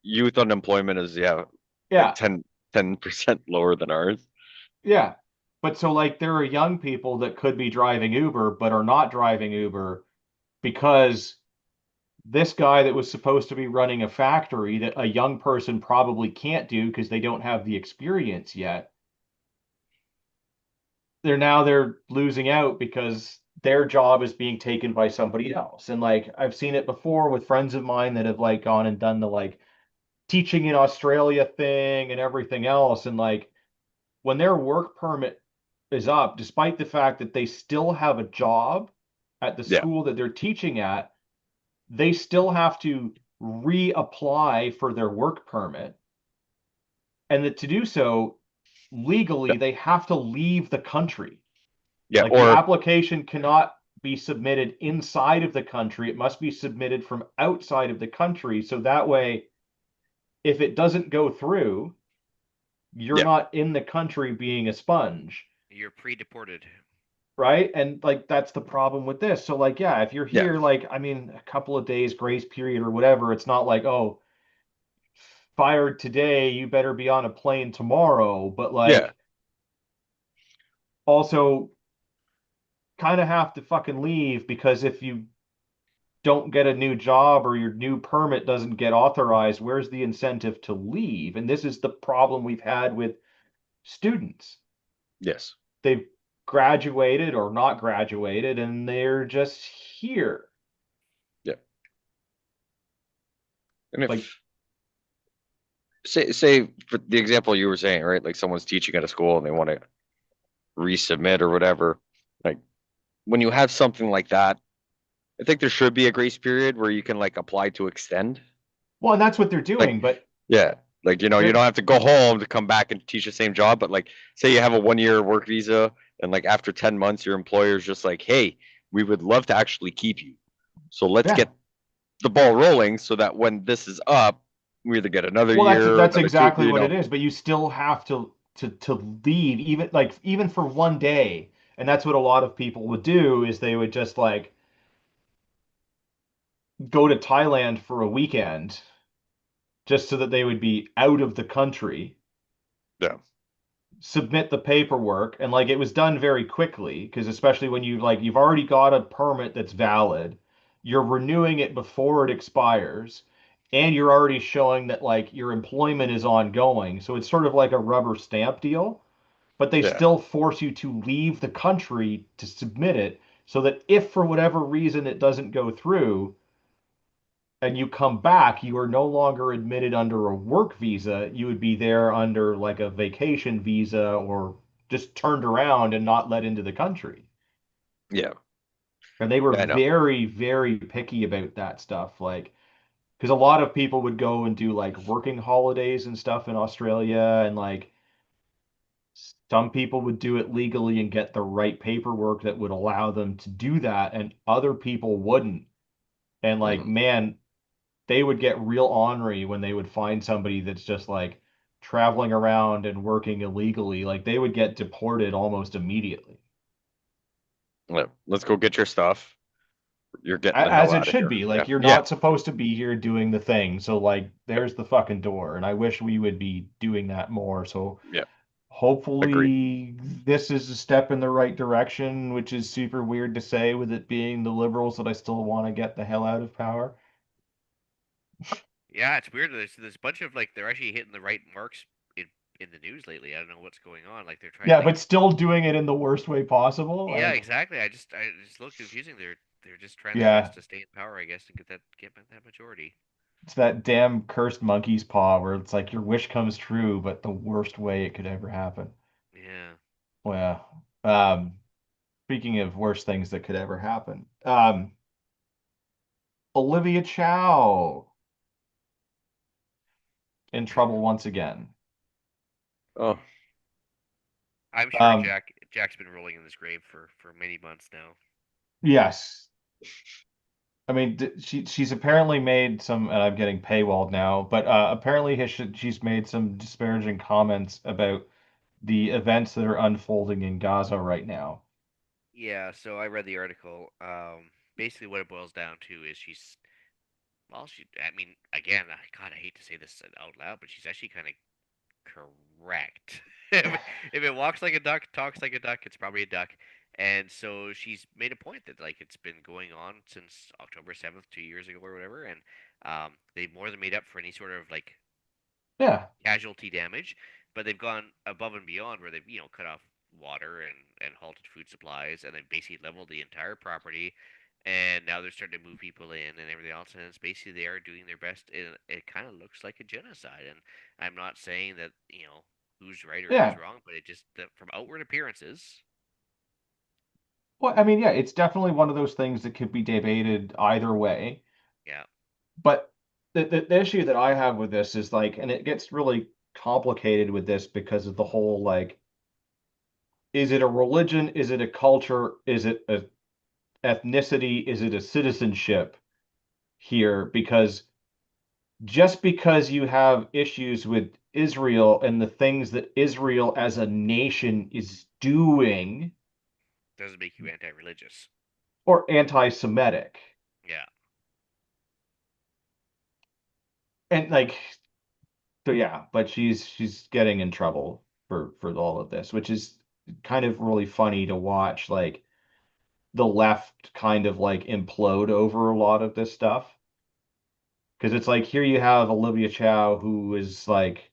Youth unemployment is, yeah, like Yeah, 10% lower than ours. yeah. But so like there are young people that could be driving Uber but are not driving Uber because this guy that was supposed to be running a factory that a young person probably can't do because they don't have the experience yet, they're losing out because their job is being taken by somebody else. And like I've seen it before with friends of mine that have like gone and done the like teaching in Australia thing and everything else. And like when their work permit is up, despite the fact that they still have a job at the Yeah, school that they're teaching at, they still have to reapply for their work permit. And that to do so yeah, legally, they have to leave the country. yeah. Like the Or application cannot be submitted inside of the country. It must be submitted from outside of the country. So that way, if it doesn't go through, you're yeah, not in the country being a sponge, You're pre-deported. right? And like that's the problem with this. So like, yeah, if you're yeah, here, like, I mean, a couple of days grace period or whatever, it's not like, oh, fired today, you better be on a plane tomorrow. But yeah. like, also kind of have to fucking leave because if you don't get a new job or your new permit doesn't get authorized, where's the incentive to leave? And this is the problem we've had with students. Yes. They've graduated or not graduated and they're just here. Yeah. And Like, if say for the example you were saying, right? Like someone's teaching at a school and they want to resubmit or whatever. Like when you have something like that, I think there should be a grace period where you can like apply to extend. well, and that's what they're Like, doing, but yeah, like you they're don't have to go home to come back and teach the same job, but like say you have a 1 year work visa and like after 10 months your employer's just like, "Hey, we would love to actually keep you. So let's yeah. get the ball rolling so that when this is up, we either get another Well, that's year, that's another two, exactly what it is, but you still have to leave even like even for one day. And that's what a lot of people would do is they would just like go to Thailand for a weekend just so that they would be out of the country, Yeah. submit the paperwork, and like it was done very quickly because especially when you like you've already got a permit that's valid, you're renewing it before it expires, and you're already showing that like your employment is ongoing. So it's sort of like a rubber stamp deal, but they Yeah. still force you to leave the country to submit it so that if for whatever reason it doesn't go through and you come back, you are no longer admitted under a work visa. You would be there under like a vacation visa or just turned around and not let into the country. Yeah. And they were Yeah, I know. very, very picky about that stuff. Like, because a lot of people would go and do like working holidays and stuff in Australia, and like some people would do it legally and get the right paperwork that would allow them to do that, and other people wouldn't. And like, Hmm. man, they would get real ornery when they would find somebody that's just like traveling around and working illegally. Like they would get deported almost immediately. Yeah. Let's go get your stuff. You're getting the As hell it out of should here. be. Yeah. Like you're Yeah. not supposed to be here doing the thing. So like Yep. there's the fucking door. And I wish we would be doing that more. So Yeah. Agree. hopefully this is a step in the right direction, which is super weird to say with it being the liberals that I still want to get the hell out of power. Yeah, it's weird. There's a bunch of like they're actually hitting the right marks in the news lately. I don't know what's going on. Like they're trying Yeah, like but still doing it in the worst way possible. yeah, Like, exactly. I just look confusing. They're just trying their yeah, best to stay in power, I guess, and get that majority. it's that damn cursed monkey's paw where it's like your wish comes true, but the worst way it could ever happen. Yeah. Well, speaking of worst things that could ever happen, Olivia Chow in trouble once again. Oh, I'm sure Um, Jack's been rolling in his grave for many months now. yes. I mean, she's apparently made some, and I'm getting paywalled now, but apparently she's made some disparaging comments about the events that are unfolding in Gaza right now. Yeah, so I read the article. Basically what it boils down to is I mean, again, God, I hate to say this out loud, but she's actually kind of correct. If it walks like a duck, talks like a duck, it's probably a duck. And so she's made a point that like it's been going on since October 7th, 2 years ago or whatever, and they've more than made up for any sort of like Yeah, casualty damage, but they've gone above and beyond where they've cut off water and halted food supplies and then basically leveled the entire property. And now they're starting to move people in and everything else, and it's basically they are doing their best. It kind of looks like a genocide, and I'm not saying that who's right or who's yeah. wrong, but it just from outward appearances, Well, I mean, yeah, it's definitely one of those things that could be debated either way. yeah, But the issue that I have with this is like, and it gets really complicated with this because of the whole like, is it a religion? Is it a culture? Is it a ethnicity? Is it a citizenship here? Because just because you have issues with Israel and the things that Israel as a nation is doing doesn't make you anti-religious. or anti-Semitic, Yeah, and like, so yeah, but she's getting in trouble for all of this, which is kind of really funny to watch, like the left kind of like implode over a lot of this stuff. Because it's like here you have Olivia Chow, who is like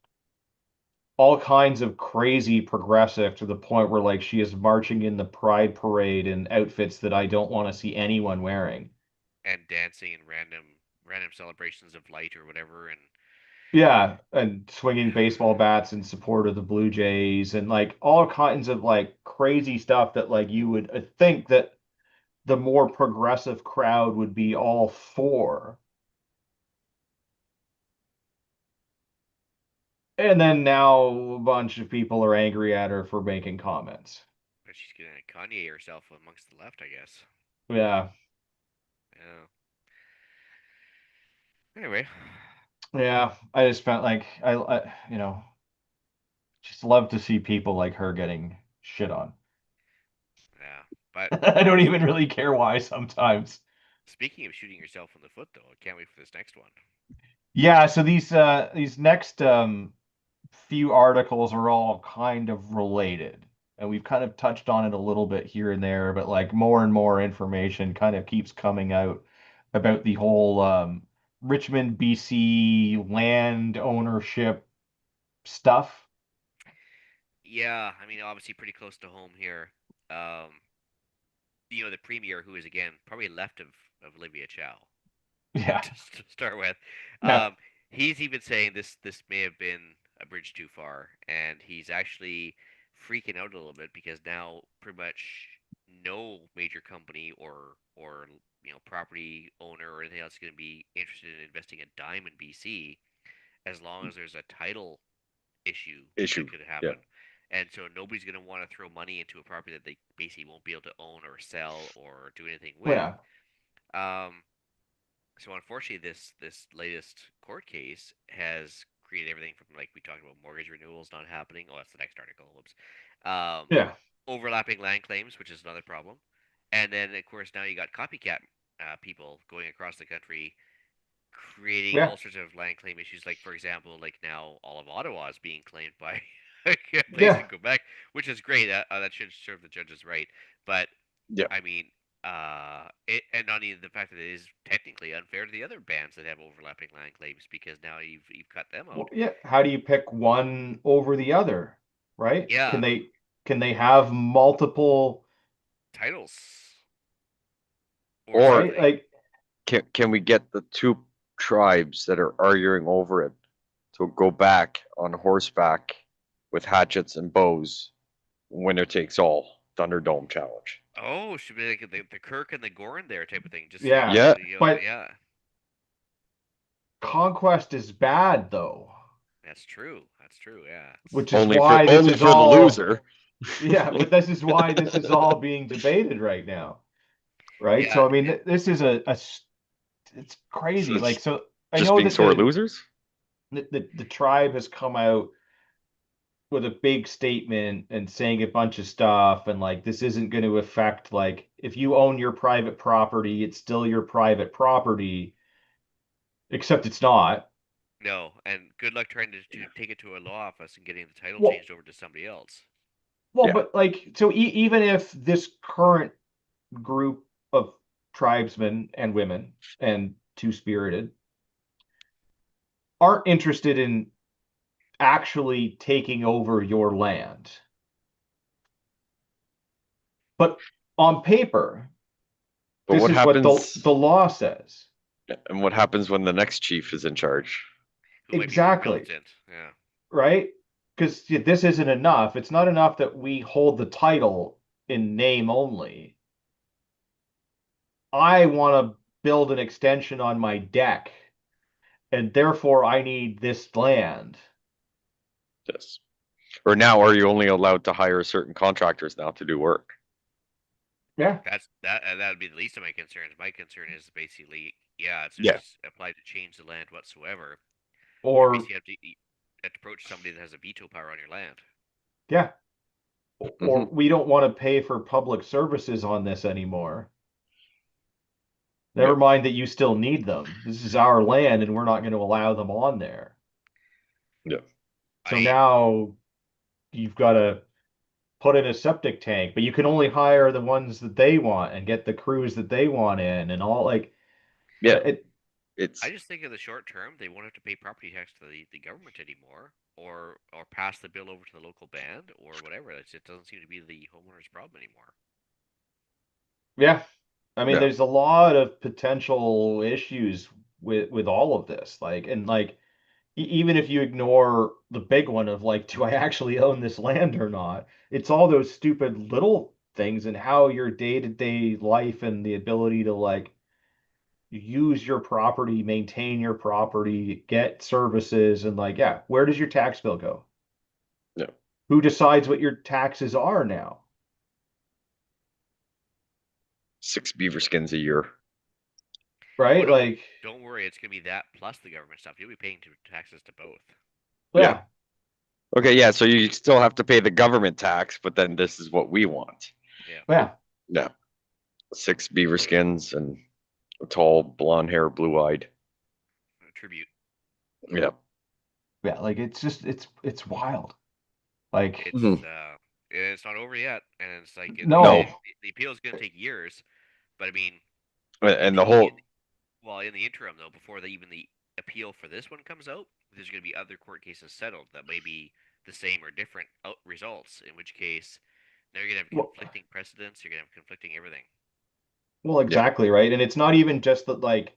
all kinds of crazy progressive to the point where like she is marching in the Pride Parade in outfits that I don't want to see anyone wearing. and dancing in random celebrations of light or whatever, and Yeah, and swinging baseball bats in support of the Blue Jays and like all kinds of like crazy stuff that like you would think that the more progressive crowd would be all for. And then now a bunch of people are angry at her for making comments. but she's getting a Kanye herself amongst the left, I guess. Yeah. Yeah. Anyway, Yeah, I just felt like just love to see people like her getting shit on. yeah. But I don't even speak, really care why sometimes. speaking of shooting yourself in the foot, though, I can't wait for this next one. Yeah, so these next few articles are all kind of related. And we've kind of touched on it a little bit here and there, but like more and more information kind of keeps coming out about the whole Richmond, BC land ownership stuff. Yeah, I mean, obviously pretty close to home here. Um, the premier, who is again probably left of Olivia Chow, Yeah. to start with. Yeah. He's even saying this may have been a bridge too far, and he's actually freaking out a little bit because now pretty much no major company or property owner or anything else is going to be interested in investing a dime in BC as long as there's a title issue Issue. that could Yeah. happen. And so nobody's going to want to throw money into a property that they basically won't be able to own or sell or do anything with. Yeah. Um, so unfortunately, this latest court case has created everything from, like we talked about, mortgage renewals not happening. Oh, that's the next article. Whoops. Um, Yeah. Overlapping land claims, which is another problem. And then of course now you got copycat people going across the country creating Yeah. all sorts of land claim issues. Like for example, like now all of Ottawa is being claimed by a place Yeah. in Quebec, which is great. That should serve the judges right. But Yeah. I mean, and not even the fact that it is technically unfair to the other bands that have overlapping land claims because now you've cut them Well, out. yeah. How do you pick one over the other? Right? Yeah, Can they have multiple, titles or Or right? something. Like, can we get the two tribes that are arguing over it to go back on horseback with hatchets and bows? Winner takes all. Thunderdome challenge. Oh, should be like the Kirk and the Gorn there type of thing. Just yeah. Yeah. But yeah, conquest is bad though, that's true. That's true. Yeah. which is Only for why this only is for the all, loser. yeah, but this is why this is all being debated right now. Right? Yeah, So I mean, this is it's So crazy. it's Like, so I just know being that sore losers. the tribe has come out with a big statement and saying a bunch of stuff, and like this isn't going to affect, like, if you own your private property, it's still your private property, except it's not. no, and good luck trying to take it to a law office and getting the title Well, changed over to somebody else. well, Yeah. but like, so even if this current group of tribesmen and women and two-spirited aren't interested in actually taking over your land, but on paper, But this what is what happens? the law says. And what happens when the next chief is in charge? Who might be more Exactly. militant? Yeah. Right? Because this isn't enough. It's not enough that we hold the title in name only. I want to build an extension on my deck, and therefore I need this land. Yes. Or now, are you only allowed to hire certain contractors now to do work? Yeah. That would be the least of my concerns. My concern is basically, yeah, as soon Yeah. as applied to change the land whatsoever, you Or, basically have to approach somebody that has a veto power on your land. yeah. Or Mhm. we don't want to pay for public services on this anymore. Yeah. Never mind that you still need them. This is our land and we're not going to allow them on there. Yeah. So I now you've got to put in a septic tank, but you can only hire the ones that they want and get the crews that they want in and all, like, Yeah. it. I It's just think in the short term they won't have to pay property tax to the government anymore, or pass the bill over to the local band or whatever. It doesn't seem to be the homeowner's problem anymore. Yeah. I mean, yeah. there's a lot of potential issues with all of this. Like, and like, even if you ignore the big one of like, do I actually own this land or not? It's all those stupid little things and how your day-to-day life and the ability to like use your property, maintain your property, get services, and like, yeah, where does your tax bill go? Yeah. Who decides what your taxes are now? 6 beaver skins a year. Oh Right? no, Like, don't worry. It's gonna be that plus the government stuff. You'll be paying taxes to both. Yeah. yeah, Okay. Yeah. So you still have to pay the government tax, but then this is what we want. Yeah. yeah, Yeah. 6 beaver skins and a tall, blonde hair, blue eyed. Tribute. Yeah. yeah. Like, it's just it's wild. Like, Mhm. It's not over yet, and it's like no, No. the appeal is gonna take years. But I mean, in And the the whole Well, in the interim, though, before even the appeal for this one comes out, there's going to be other court cases settled that may be the same or different results. In which case, now you're going to have Well, conflicting precedents. You're going to have conflicting everything. well, Yeah. exactly, right. And it's not even just that like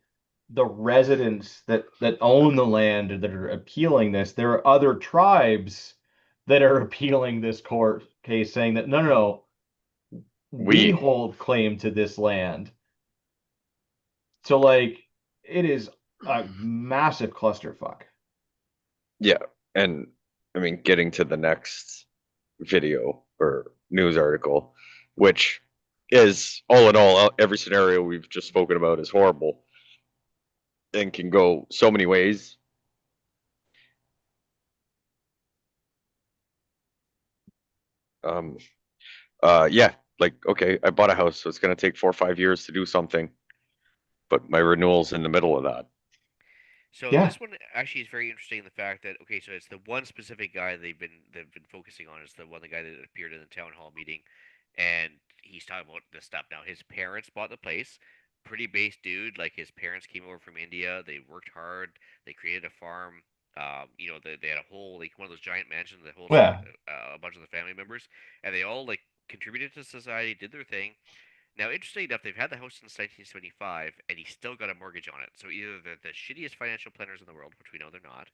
the residents that own the land that are appealing this. There are other tribes that are appealing this court case saying that no, we We hold claim to this land. So like it is a massive clusterfuck. Yeah, and I mean, getting to the next video or news article, which is all in all, every scenario we've just spoken about is horrible and can go so many ways. Um, yeah, like okay, I bought a house, so it's gonna take 4 or 5 years to do something, but my renewal's in the middle of that. So Yeah. this one actually is very interesting in the fact that okay, so it's the one specific guy they've been focusing on is the guy that appeared in the town hall meeting, and he's talking about this stuff. Now his parents bought the place, pretty base dude. Like his parents came over from India. They worked hard. They created a farm. They had a whole like one of those giant mansions that holds like Yeah. a bunch of the family members, and they all like contributed to society, did their thing. Now, interestingly enough, they've had the house since 1975, and he's still got a mortgage on it. So either they're the shittiest financial planners in the world, which we know they're not,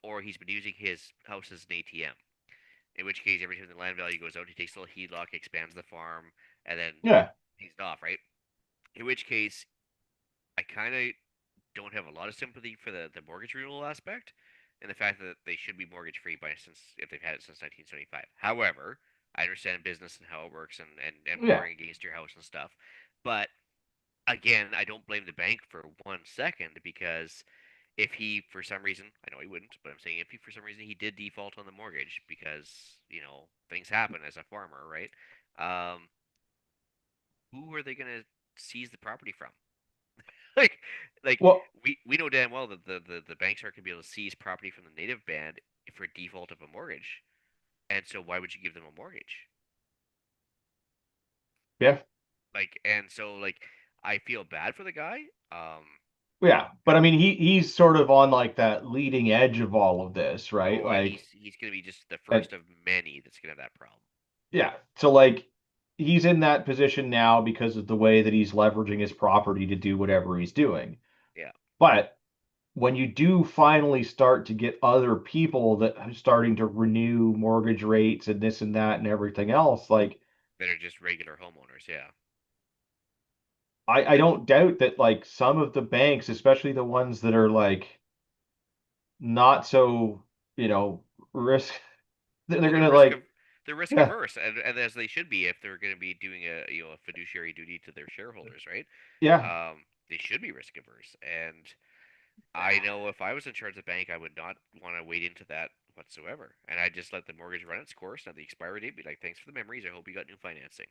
or he's been using his house as an ATM. In which case, every time the land value goes out, he takes a little HELOC, expands the farm, and then Yeah. pays it off, right? In which case, I kind of don't have a lot of sympathy for the mortgage renewal aspect, and the fact that they should be mortgage free by since if they've had it since 1975. However, I understand business and how it works and Yeah. borrowing against your house and stuff, but again, I don't blame the bank for 1 second because if he, for some reason, I know he wouldn't, but I'm saying if he, for some reason, he did default on the mortgage because, things happen as a farmer, right? Um, who are they going to seize the property from? like, like Well, we know damn well that the banks aren't going to be able to seize property from the native band for default of a mortgage. And so why would you give them a mortgage? yeah. And so, I feel bad for the guy. Yeah. But I mean he's sort of on like that leading edge of all of this, right? Oh, and Like he's gonna be just the and first of many that's gonna have that problem. yeah. So like he's in that position now because of the way that he's leveraging his property to do whatever he's doing. Yeah, But when you do finally start to get other people that are starting to renew mortgage rates and this and that and everything else, like that are just regular homeowners. Yeah, I don't doubt that like some of the banks, especially the ones that are like not so, you know, risk, they're well, gonna like, they're risk yeah, averse, and as they should be if they're gonna be doing a fiduciary duty to their shareholders, right? yeah, They should be risk averse, and I know if I was in charge of the bank, I would not want to wade into that whatsoever, and I just let the mortgage run its course. And at the expiry date, be like, thanks for the memories. I hope you got new financing.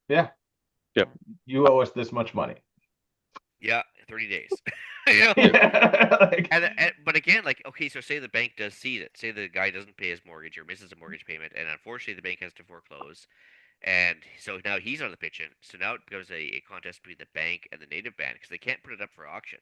yeah, Yep. you owe us this much money. Yeah, 30 days. you know, Yeah, like, but again, like okay, so say the bank does seize it. Say the guy doesn't pay his mortgage or misses a mortgage payment, and unfortunately the bank has to foreclose, and so now he's on the pitch in. So now it becomes a contest between the bank and the native band because they can't put it up for auction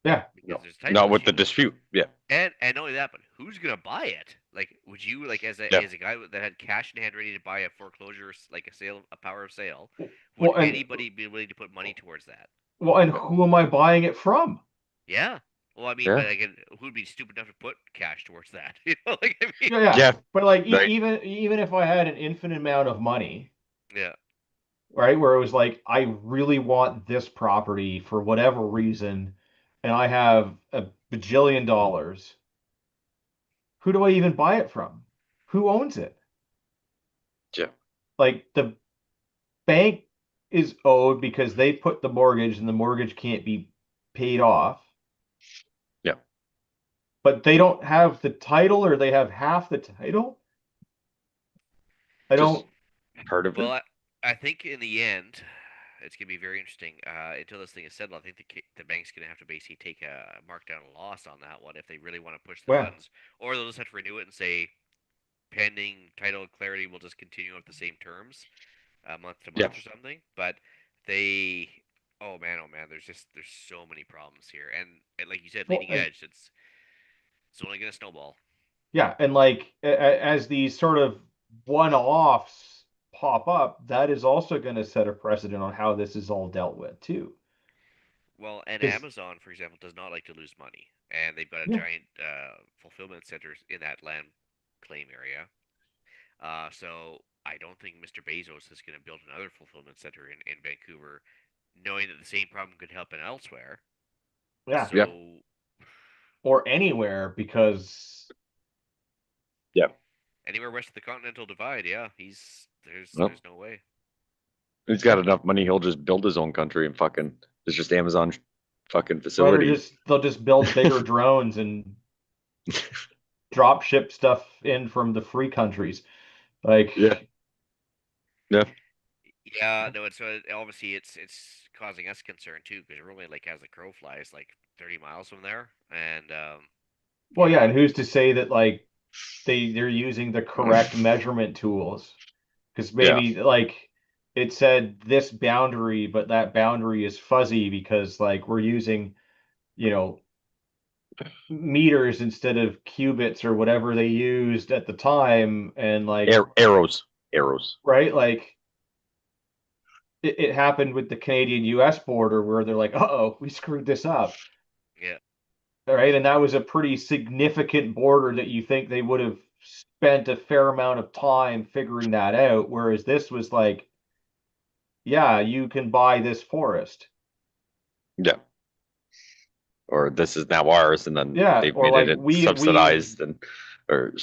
yeah, because No, there's title not with the issues. dispute. Yeah, And not only that, but who's gonna buy it? Like, would you like yeah. as a guy that had cash in hand ready to buy a foreclosure, like a sale, a power of sale? Would well, and anybody be willing to put money towards that? who am I buying it from? Yeah. Well, I mean, Yeah. but again, who'd be stupid enough to put cash towards that? I mean, Yeah, yeah, Yeah. but like Right. even if I had an infinite amount of money, yeah. right, where it was like I really want this property for whatever reason, and I have a bajillion dollars, who do I even buy it from? Who owns it? Yeah. Like the bank is owed because they put the mortgage and the mortgage can't be paid off, Yeah. but they don't have the title or they have half the title. I Just don't, part of it. Well, I think in the end, it's gonna be very interesting. Until this thing is settled, I think the bank's gonna have to basically take a markdown loss on that one if they really want to push the well, buttons, or they'll just have to renew it and say pending title clarity, will just continue at the same terms, month to Yeah. month or something. But they oh man, there's so many problems here, and like you said, Well, leading edge. It's only gonna snowball. yeah, and like as these sort of one-offs pop up, that is also going to set a precedent on how this is all dealt with too. Well, and Because Amazon, for example, does not like to lose money, and they've got a yeah, giant fulfillment centers in that land claim area. So I don't think Mr. Bezos is going to build another fulfillment center in Vancouver, knowing that the same problem could happen elsewhere. yeah, Yeah, So or anywhere because yeah. anywhere west of the Continental Divide, yeah, he's Well, there's no way. he's got enough money. He'll just build his own country and fucking. It's just Amazon fucking right, or facility. just they'll just build bigger drones and drop ship stuff in from the free countries. Like, Yeah, yeah, Yeah, no, it's obviously it's causing us concern too because we're only like as the crow flies like 30 miles from there, and well, yeah, yeah, and who's to say that like they're using the correct measurement tools? Because yeah, maybe like it said this boundary, but that boundary is fuzzy because like we're using, you know, meters instead of cubits or whatever they used at the time, and like, Arrows, arrows. right, like it happened with the Canadian US border where they're like, uh-oh, we screwed this up. yeah, All right, and that was a pretty significant border that you think they would have spent a fair amount of time figuring that out, whereas this was like, yeah, you can buy this forest. Yeah, or this is now ours, and then Yeah, they've or made like it we subsidized and or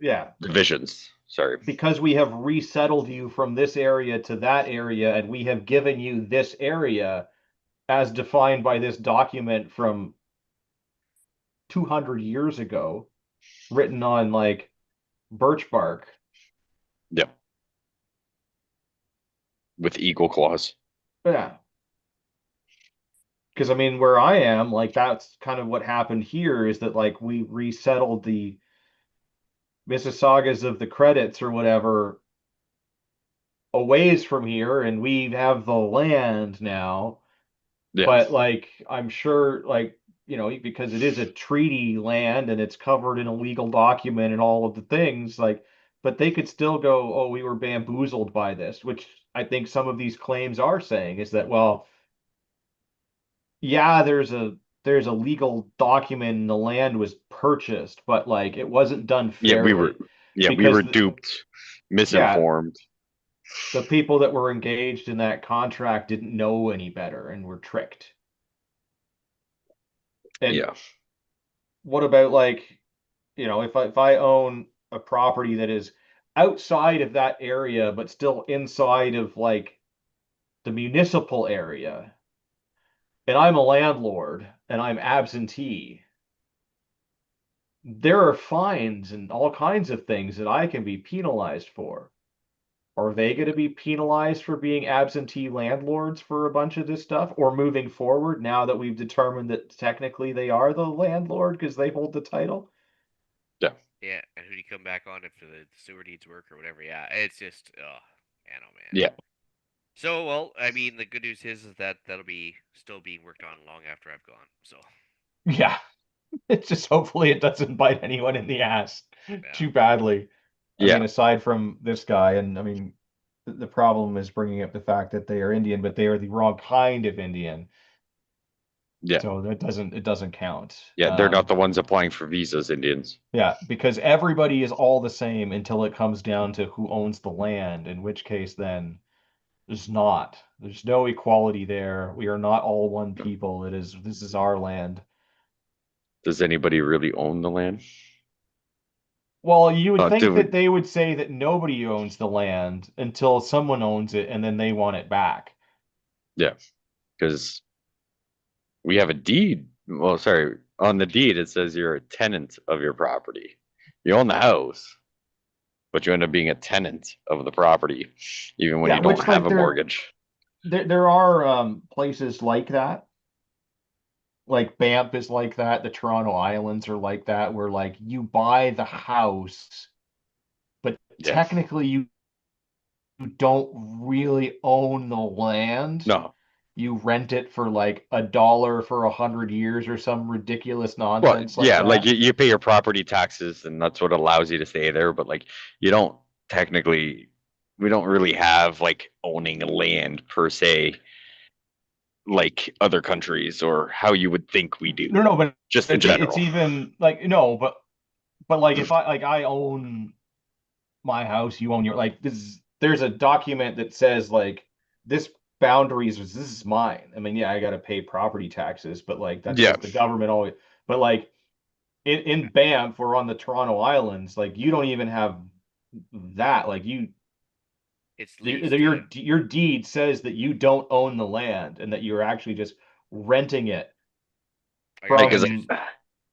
yeah, subdivisions. Sorry. because we have resettled you from this area to that area and we have given you this area as defined by this document from 200 years ago written on like birch bark. Yeah, with eagle claws. Yeah. Because I mean, where I am, like that's kind of what happened here is that like we resettled the Mississaugas of the credits or whatever a ways from here, and we have the land now. Yeah, But like, I'm sure, like, because it is a treaty land and it's covered in a legal document and all of the things, like, but they could still go, oh, we were bamboozled by this, which I think some of these claims are saying is that, well, yeah, there's a legal document and the land was purchased, but like it wasn't done yeah. fairly We because were duped, yeah, misinformed. the people that were engaged in that contract didn't know any better and were tricked. And Yeah, what about like, if I own a property that is outside of that area but still inside of like the municipal area, and I'm a landlord and I'm absentee, there are fines and all kinds of things that I can be penalized for. Are they going to be penalized for being absentee landlords for a bunch of this stuff? Or moving forward, now that we've determined that technically they are the landlord because they hold the title? yeah, yeah. And who do you come back on if the sewer needs work or whatever? Yeah, it's just oh man, oh man. yeah, So well, I mean, the good news is that that'll be still being worked on long after I've gone. So Yeah. It's just hopefully it doesn't bite anyone in the ass yeah, too badly. I yeah, mean, aside from this guy, and I mean, the problem is bringing up the fact that they are Indian, but they are the wrong kind of Indian. yeah, So it doesn't count. yeah. They're not the ones applying for visas, Indians. Yeah, because everybody is all the same until it comes down to who owns the land, in which case then there's not. There's no equality there. We are not all one people. This is our land. Does anybody really own the land? Well, you would think that Dude, they would say that nobody owns the land until someone owns it and then they want it back. yeah, because we have a deed. Well, sorry, on the deed it says you're a tenant of your property. You own the house, but you end up being a tenant of the property, even when Yeah, you don't which have like a mortgage. there are places like that. Like Banff is like that. The Toronto Islands are like that, where like you buy the house, but Yeah, technically you don't really own the land. no, you rent it for like $1 for 100 years or some ridiculous Well, nonsense like yeah, like that. you pay your property taxes and that's what allows you to stay there, but like you don't technically, we don't really have like owning land per se, like other countries or how you would think we do, No, no, but just in it's general. even like no, but like if I own my house, you own your like this. There's a document that says like this boundaries this is mine. I mean, yeah, I got to pay property taxes, but like that's Yeah, because the government always. But like in Banff or on the Toronto Islands, like you don't even have that. Like It's leased. your deed says that you don't own the land and that you're actually just renting it I got like bad is news. from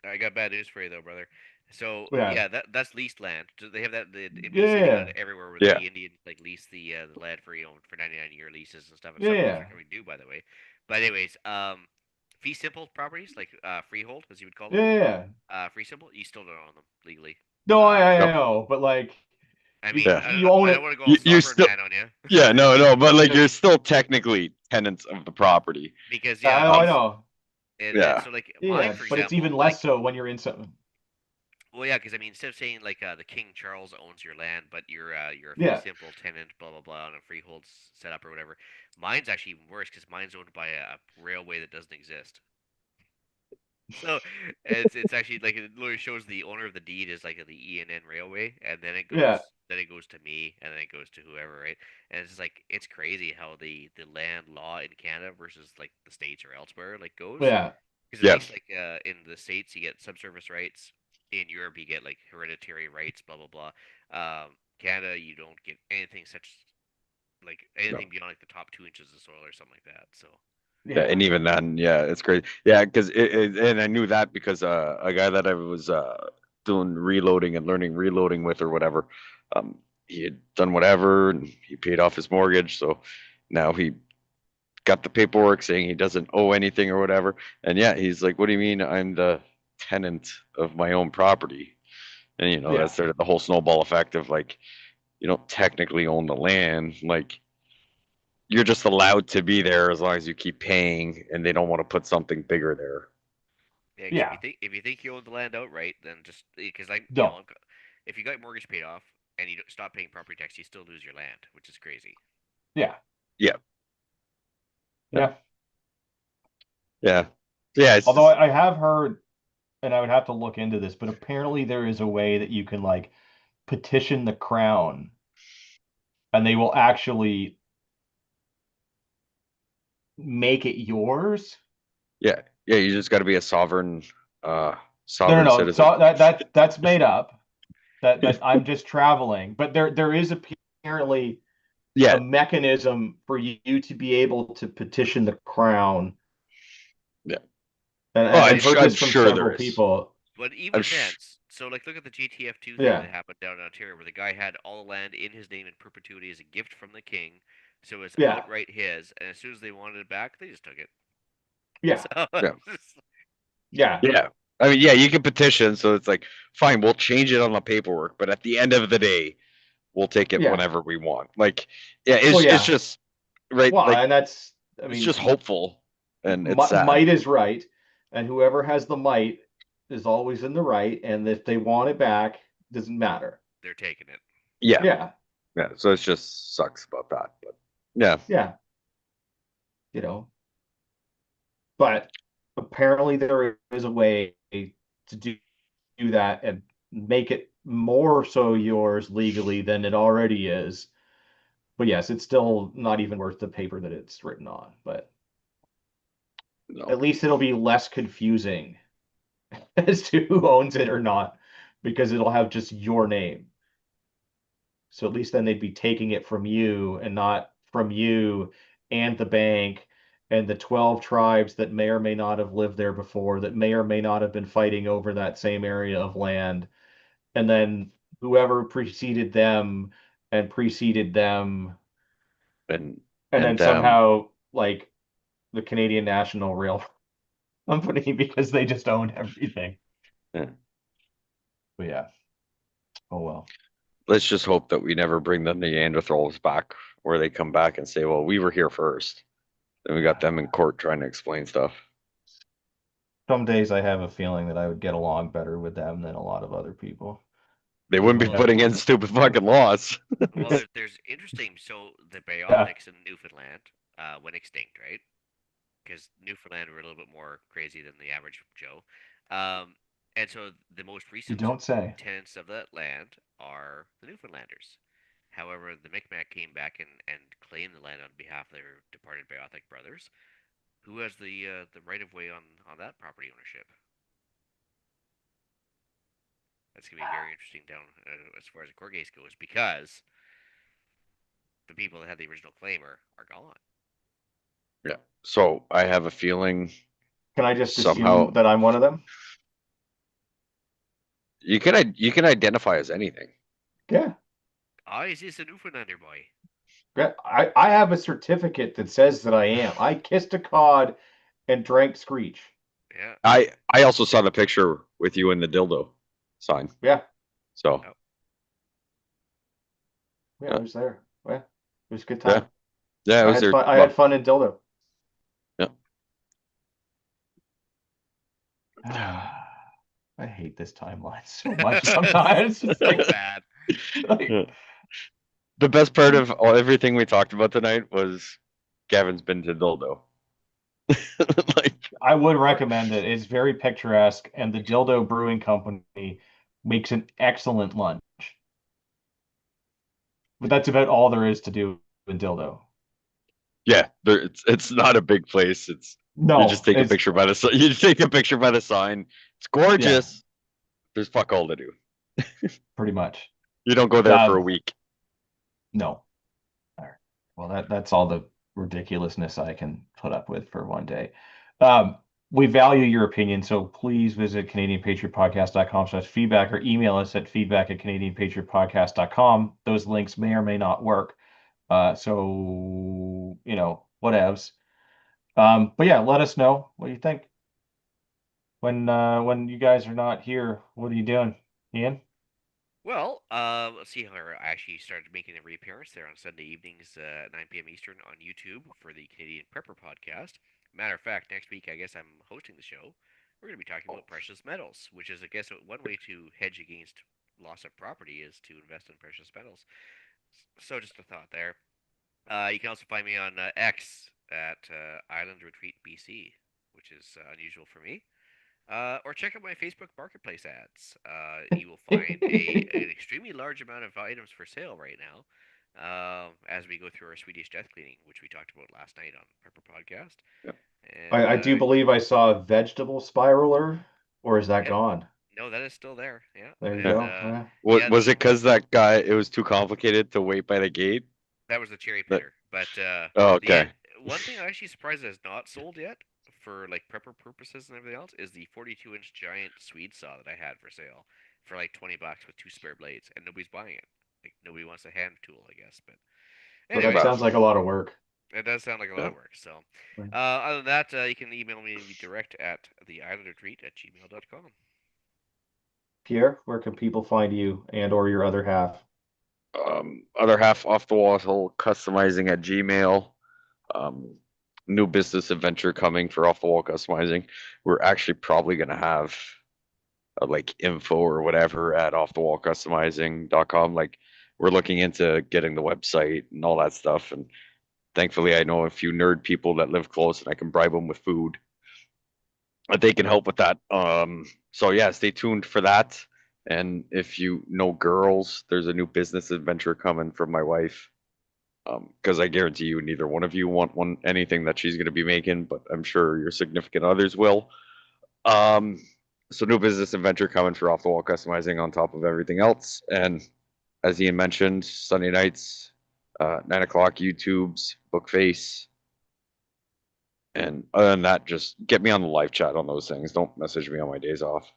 I got bad news for you though, brother. So yeah yeah, that's leased land. So they have that in BC. They got yeah it everywhere where yeah, the Indians like lease the land for for 99-year leases and stuff. And some yeah motherfucker do, by the way. But anyways, fee simple properties like freehold, as you would call them, yeah. free simple, you still don't own them legally. No, Um, no, I know, but like I you mean, yeah, I, you own I don't it. want to go all you sovereign still, man on you. yeah, no, but like you're still technically tenants of the property. Because yeah, I these know. and Yeah, so like mine Yeah, for but it's example, even like less so when you're in some. well, yeah, because I mean, instead of saying like the King Charles owns your land, but you're a fee Yeah, simple tenant, blah blah blah, on a freehold setup or whatever. Mine's actually even worse because mine's owned by a railway that doesn't exist. So it's actually like it literally shows the owner of the deed is like the ENN Railway, and yeah, then it goes to me, and then it goes to whoever, right? And it's just like it's crazy how the land law in Canada versus like the states or elsewhere like goes. yeah, Because at yeah, least like in the states you get subservice rights. In Europe you get like hereditary rights, blah blah blah. Canada you don't get anything such like no. anything beyond like the top 2 inches of soil or something like that. So Yeah, yeah, and even then, yeah, it's great. Yeah, because and I knew that because a guy that I was doing reloading and learning reloading with or whatever, he had done whatever and he paid off his mortgage, so now he got the paperwork saying he doesn't owe anything or whatever. And yeah, he's like, "What do you mean I'm the tenant of my own property?" And that yeah, started the whole snowball effect of like, you don't technically own the land, like you're just allowed to be there as long as you keep paying and they don't want to put something bigger there. yeah, 'cause yeah. if you think you own the land outright, then just because I Don't. if you got your mortgage paid off and you don't stop paying property tax, you still lose your land, which is crazy. Yeah, Yeah. Yeah. yeah. Yeah. Yeah. It's Although just, I have heard, and I would have to look into this, but apparently there is a way that you can like petition the crown, and they will actually make it yours. yeah. Yeah. You just got to be a sovereign, uh, No, no, sovereign no. citizen. So that's made up. That I'm just traveling, but there is apparently a Yeah. mechanism for you to be able to petition the crown. Yeah. And Oh, I've heard I'm this from sure there several is. people. But I'm even then, sh- so like look at the GTF2 thing Yeah, that happened down in Ontario, where the guy had all the land in his name in perpetuity as a gift from the king, so it's yeah, outright his. And as soon as they wanted it back, they just took it. yeah, So yeah. yeah, Yeah. I mean, yeah, you can petition. So it's like, fine, we'll change it on the paperwork. But at the end of the day, we'll take it yeah. whenever we want. Like, yeah, Well, it's yeah. just, right. Well, Like, and that's, I it's just mean, hopeful and it's sad. might is right, and whoever has the might is always in the right, and if they want it back, doesn't matter. they're taking it. Yeah. Yeah, Yeah. So it just sucks about that. But yeah. yeah, you know. But apparently there is a way to do that and make it more so yours legally than it already is. But yes, it's still not even worth the paper that it's written on. But No. at least it'll be less confusing as to who owns it or not, because it'll have just your name. So at least then they'd be taking it from you and not from you and the bank and the 12 tribes that may or may not have lived there before, that may or may not have been fighting over that same area of land. And then whoever preceded them, And, and then and, somehow like the Canadian National Rail Company because they just own everything. yeah. But yeah, oh well. Let's just hope that we never bring the Neanderthals back, where they come back and say, "Well, we were here first." Then we got them in court trying to explain stuff. Some days I have a feeling that I would get along better with them than a lot of other people. They wouldn't be Well, putting in stupid fucking laws. Well, there's interesting. So the Yeah. Biotics in Newfoundland went extinct, right? Because Newfoundland were a little bit more crazy than the average Joe. And so the most You recent don't say. tenants of that land are the Newfoundlanders. However, the Micmac came back and claimed the land on behalf of their departed Biotic brothers. Who has the right of way on that property ownership? That's gonna be very interesting down as far as the court case goes because the people that had the original claim are gone. Yeah. So I have a feeling Can I just Somehow- assume that I'm one of them? you can identify as anything. Yeah. Ah, is this a Newfoundlander boy? Yeah, I have a certificate that says that I am. I kissed a cod and drank Screech. Yeah. I also saw the picture with you in the dildo sign. Yeah. So Yeah, I was there. Yeah. It was a good Yeah. time. yeah, it I was had there. fun, I had fun in dildo. I hate this timeline so much sometimes. It's So like, bad. Yeah. The best part of everything we talked about tonight was Gavin's been to dildo. Like, I would recommend it. It's very picturesque, and the Dildo Brewing Company makes an excellent lunch. But that's about all there is to do in Dildo. yeah, it's not a big place. It's No, you just take a it's- picture by the sign. You take a picture by the sign. It's gorgeous. There's fuck all to do. pretty much. You don't go there for a Um, week. No. All right. Well, that's all the ridiculousness I can put up with for one day. We value your opinion, so please visit CanadianPatriotPodcast.com/feedback or email us at feedback@CanadianPatriotPodcast.com. Those links may or may not work. So whatevs. But yeah, let us know what you think. When you guys are not here, what are you doing, Ian? Well, let's see how I actually started making a reappearance there on Sunday evenings, 9 p.m. Eastern on YouTube for the Canadian Prepper Podcast. Matter of fact, next week I guess I'm hosting the show. We're going to be talking about precious metals, which is, I guess, one way to hedge against loss of property is to invest in precious metals. So just a thought there. You can also find me on X at Island Retreat BC, which is unusual for me. Or check out my Facebook Marketplace ads. You will find an extremely large amount of items for sale right now as we go through our Swedish death cleaning, which we talked about last night on Prepper Podcast. Yep. And, I do believe I saw a vegetable spiraler, or is that Yep. gone? No, that is still there. Yeah. There you And, go. yeah, Was the- it because that guy? It was too complicated to wait by the gate. That was the cherry That- pitter. But Oh, okay. one thing I'm actually surprised has not sold yet for like prepper purposes and everything else is the 42-inch giant Swede saw that I had for sale for like $20 with 2 spare blades, and nobody's buying it. Like nobody wants a hand tool, I guess. But But anyway, that sounds like a lot of work. it does sound like a lot Yeah. of work. So Right. other than that, you can email me direct at theislandretreat@gmail.com. Pierre, where can people find you and or your other half? Other half off the wall whole customizing at Gmail. New business adventure coming for off the wall customizing. We're actually probably gonna have like info or whatever at offthewallcustomizing.com. Like we're looking into getting the website and all that stuff. And thankfully I know a few nerd people that live close and I can bribe them with food. But they can help with that. So yeah, stay tuned for that. And if you know girls, there's a new business adventure coming from my wife. Because I guarantee you, neither one of you want anything that she's going to be making, but I'm sure your significant others will. So new business adventure coming for off the wall customizing on top of everything else. And as Ian mentioned, Sunday nights, 9 o'clock YouTube's Bookface. And other than that, just get me on the live chat on those things. Don't message me on my days off.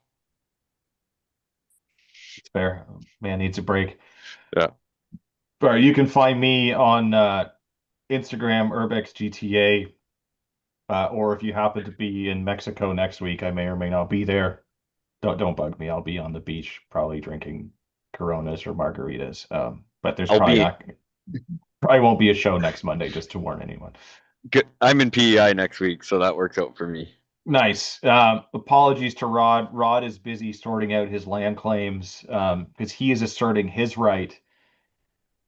It's fair. Man needs a break. Yeah. All right, you can find me on Instagram, UrbexGTA. Or if you happen to be in Mexico next week, I may or may not be there. Don't bug me. I'll be on the beach, probably drinking Coronas or margaritas. But there's I'll probably be- not, probably won't be a show next Monday, just to warn anyone. Good. I'm in PEI next week, so that works out for me. Nice. Apologies to Rod. Rod is busy sorting out his land claims because he is asserting his right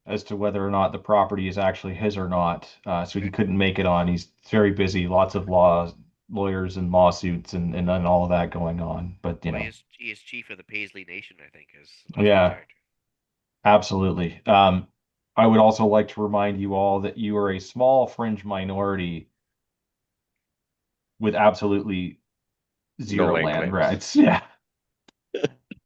as to whether or not the property is actually his or not. So he Okay. couldn't make it on. He's very busy, lots of lawyers and lawsuits and then all of that going on. But Well, he is chief of the Paisley Nation, I think, is also yeah, retired. absolutely. I would also like to remind you all that you are a small fringe minority with absolutely No zero land land claims. rights. Yeah.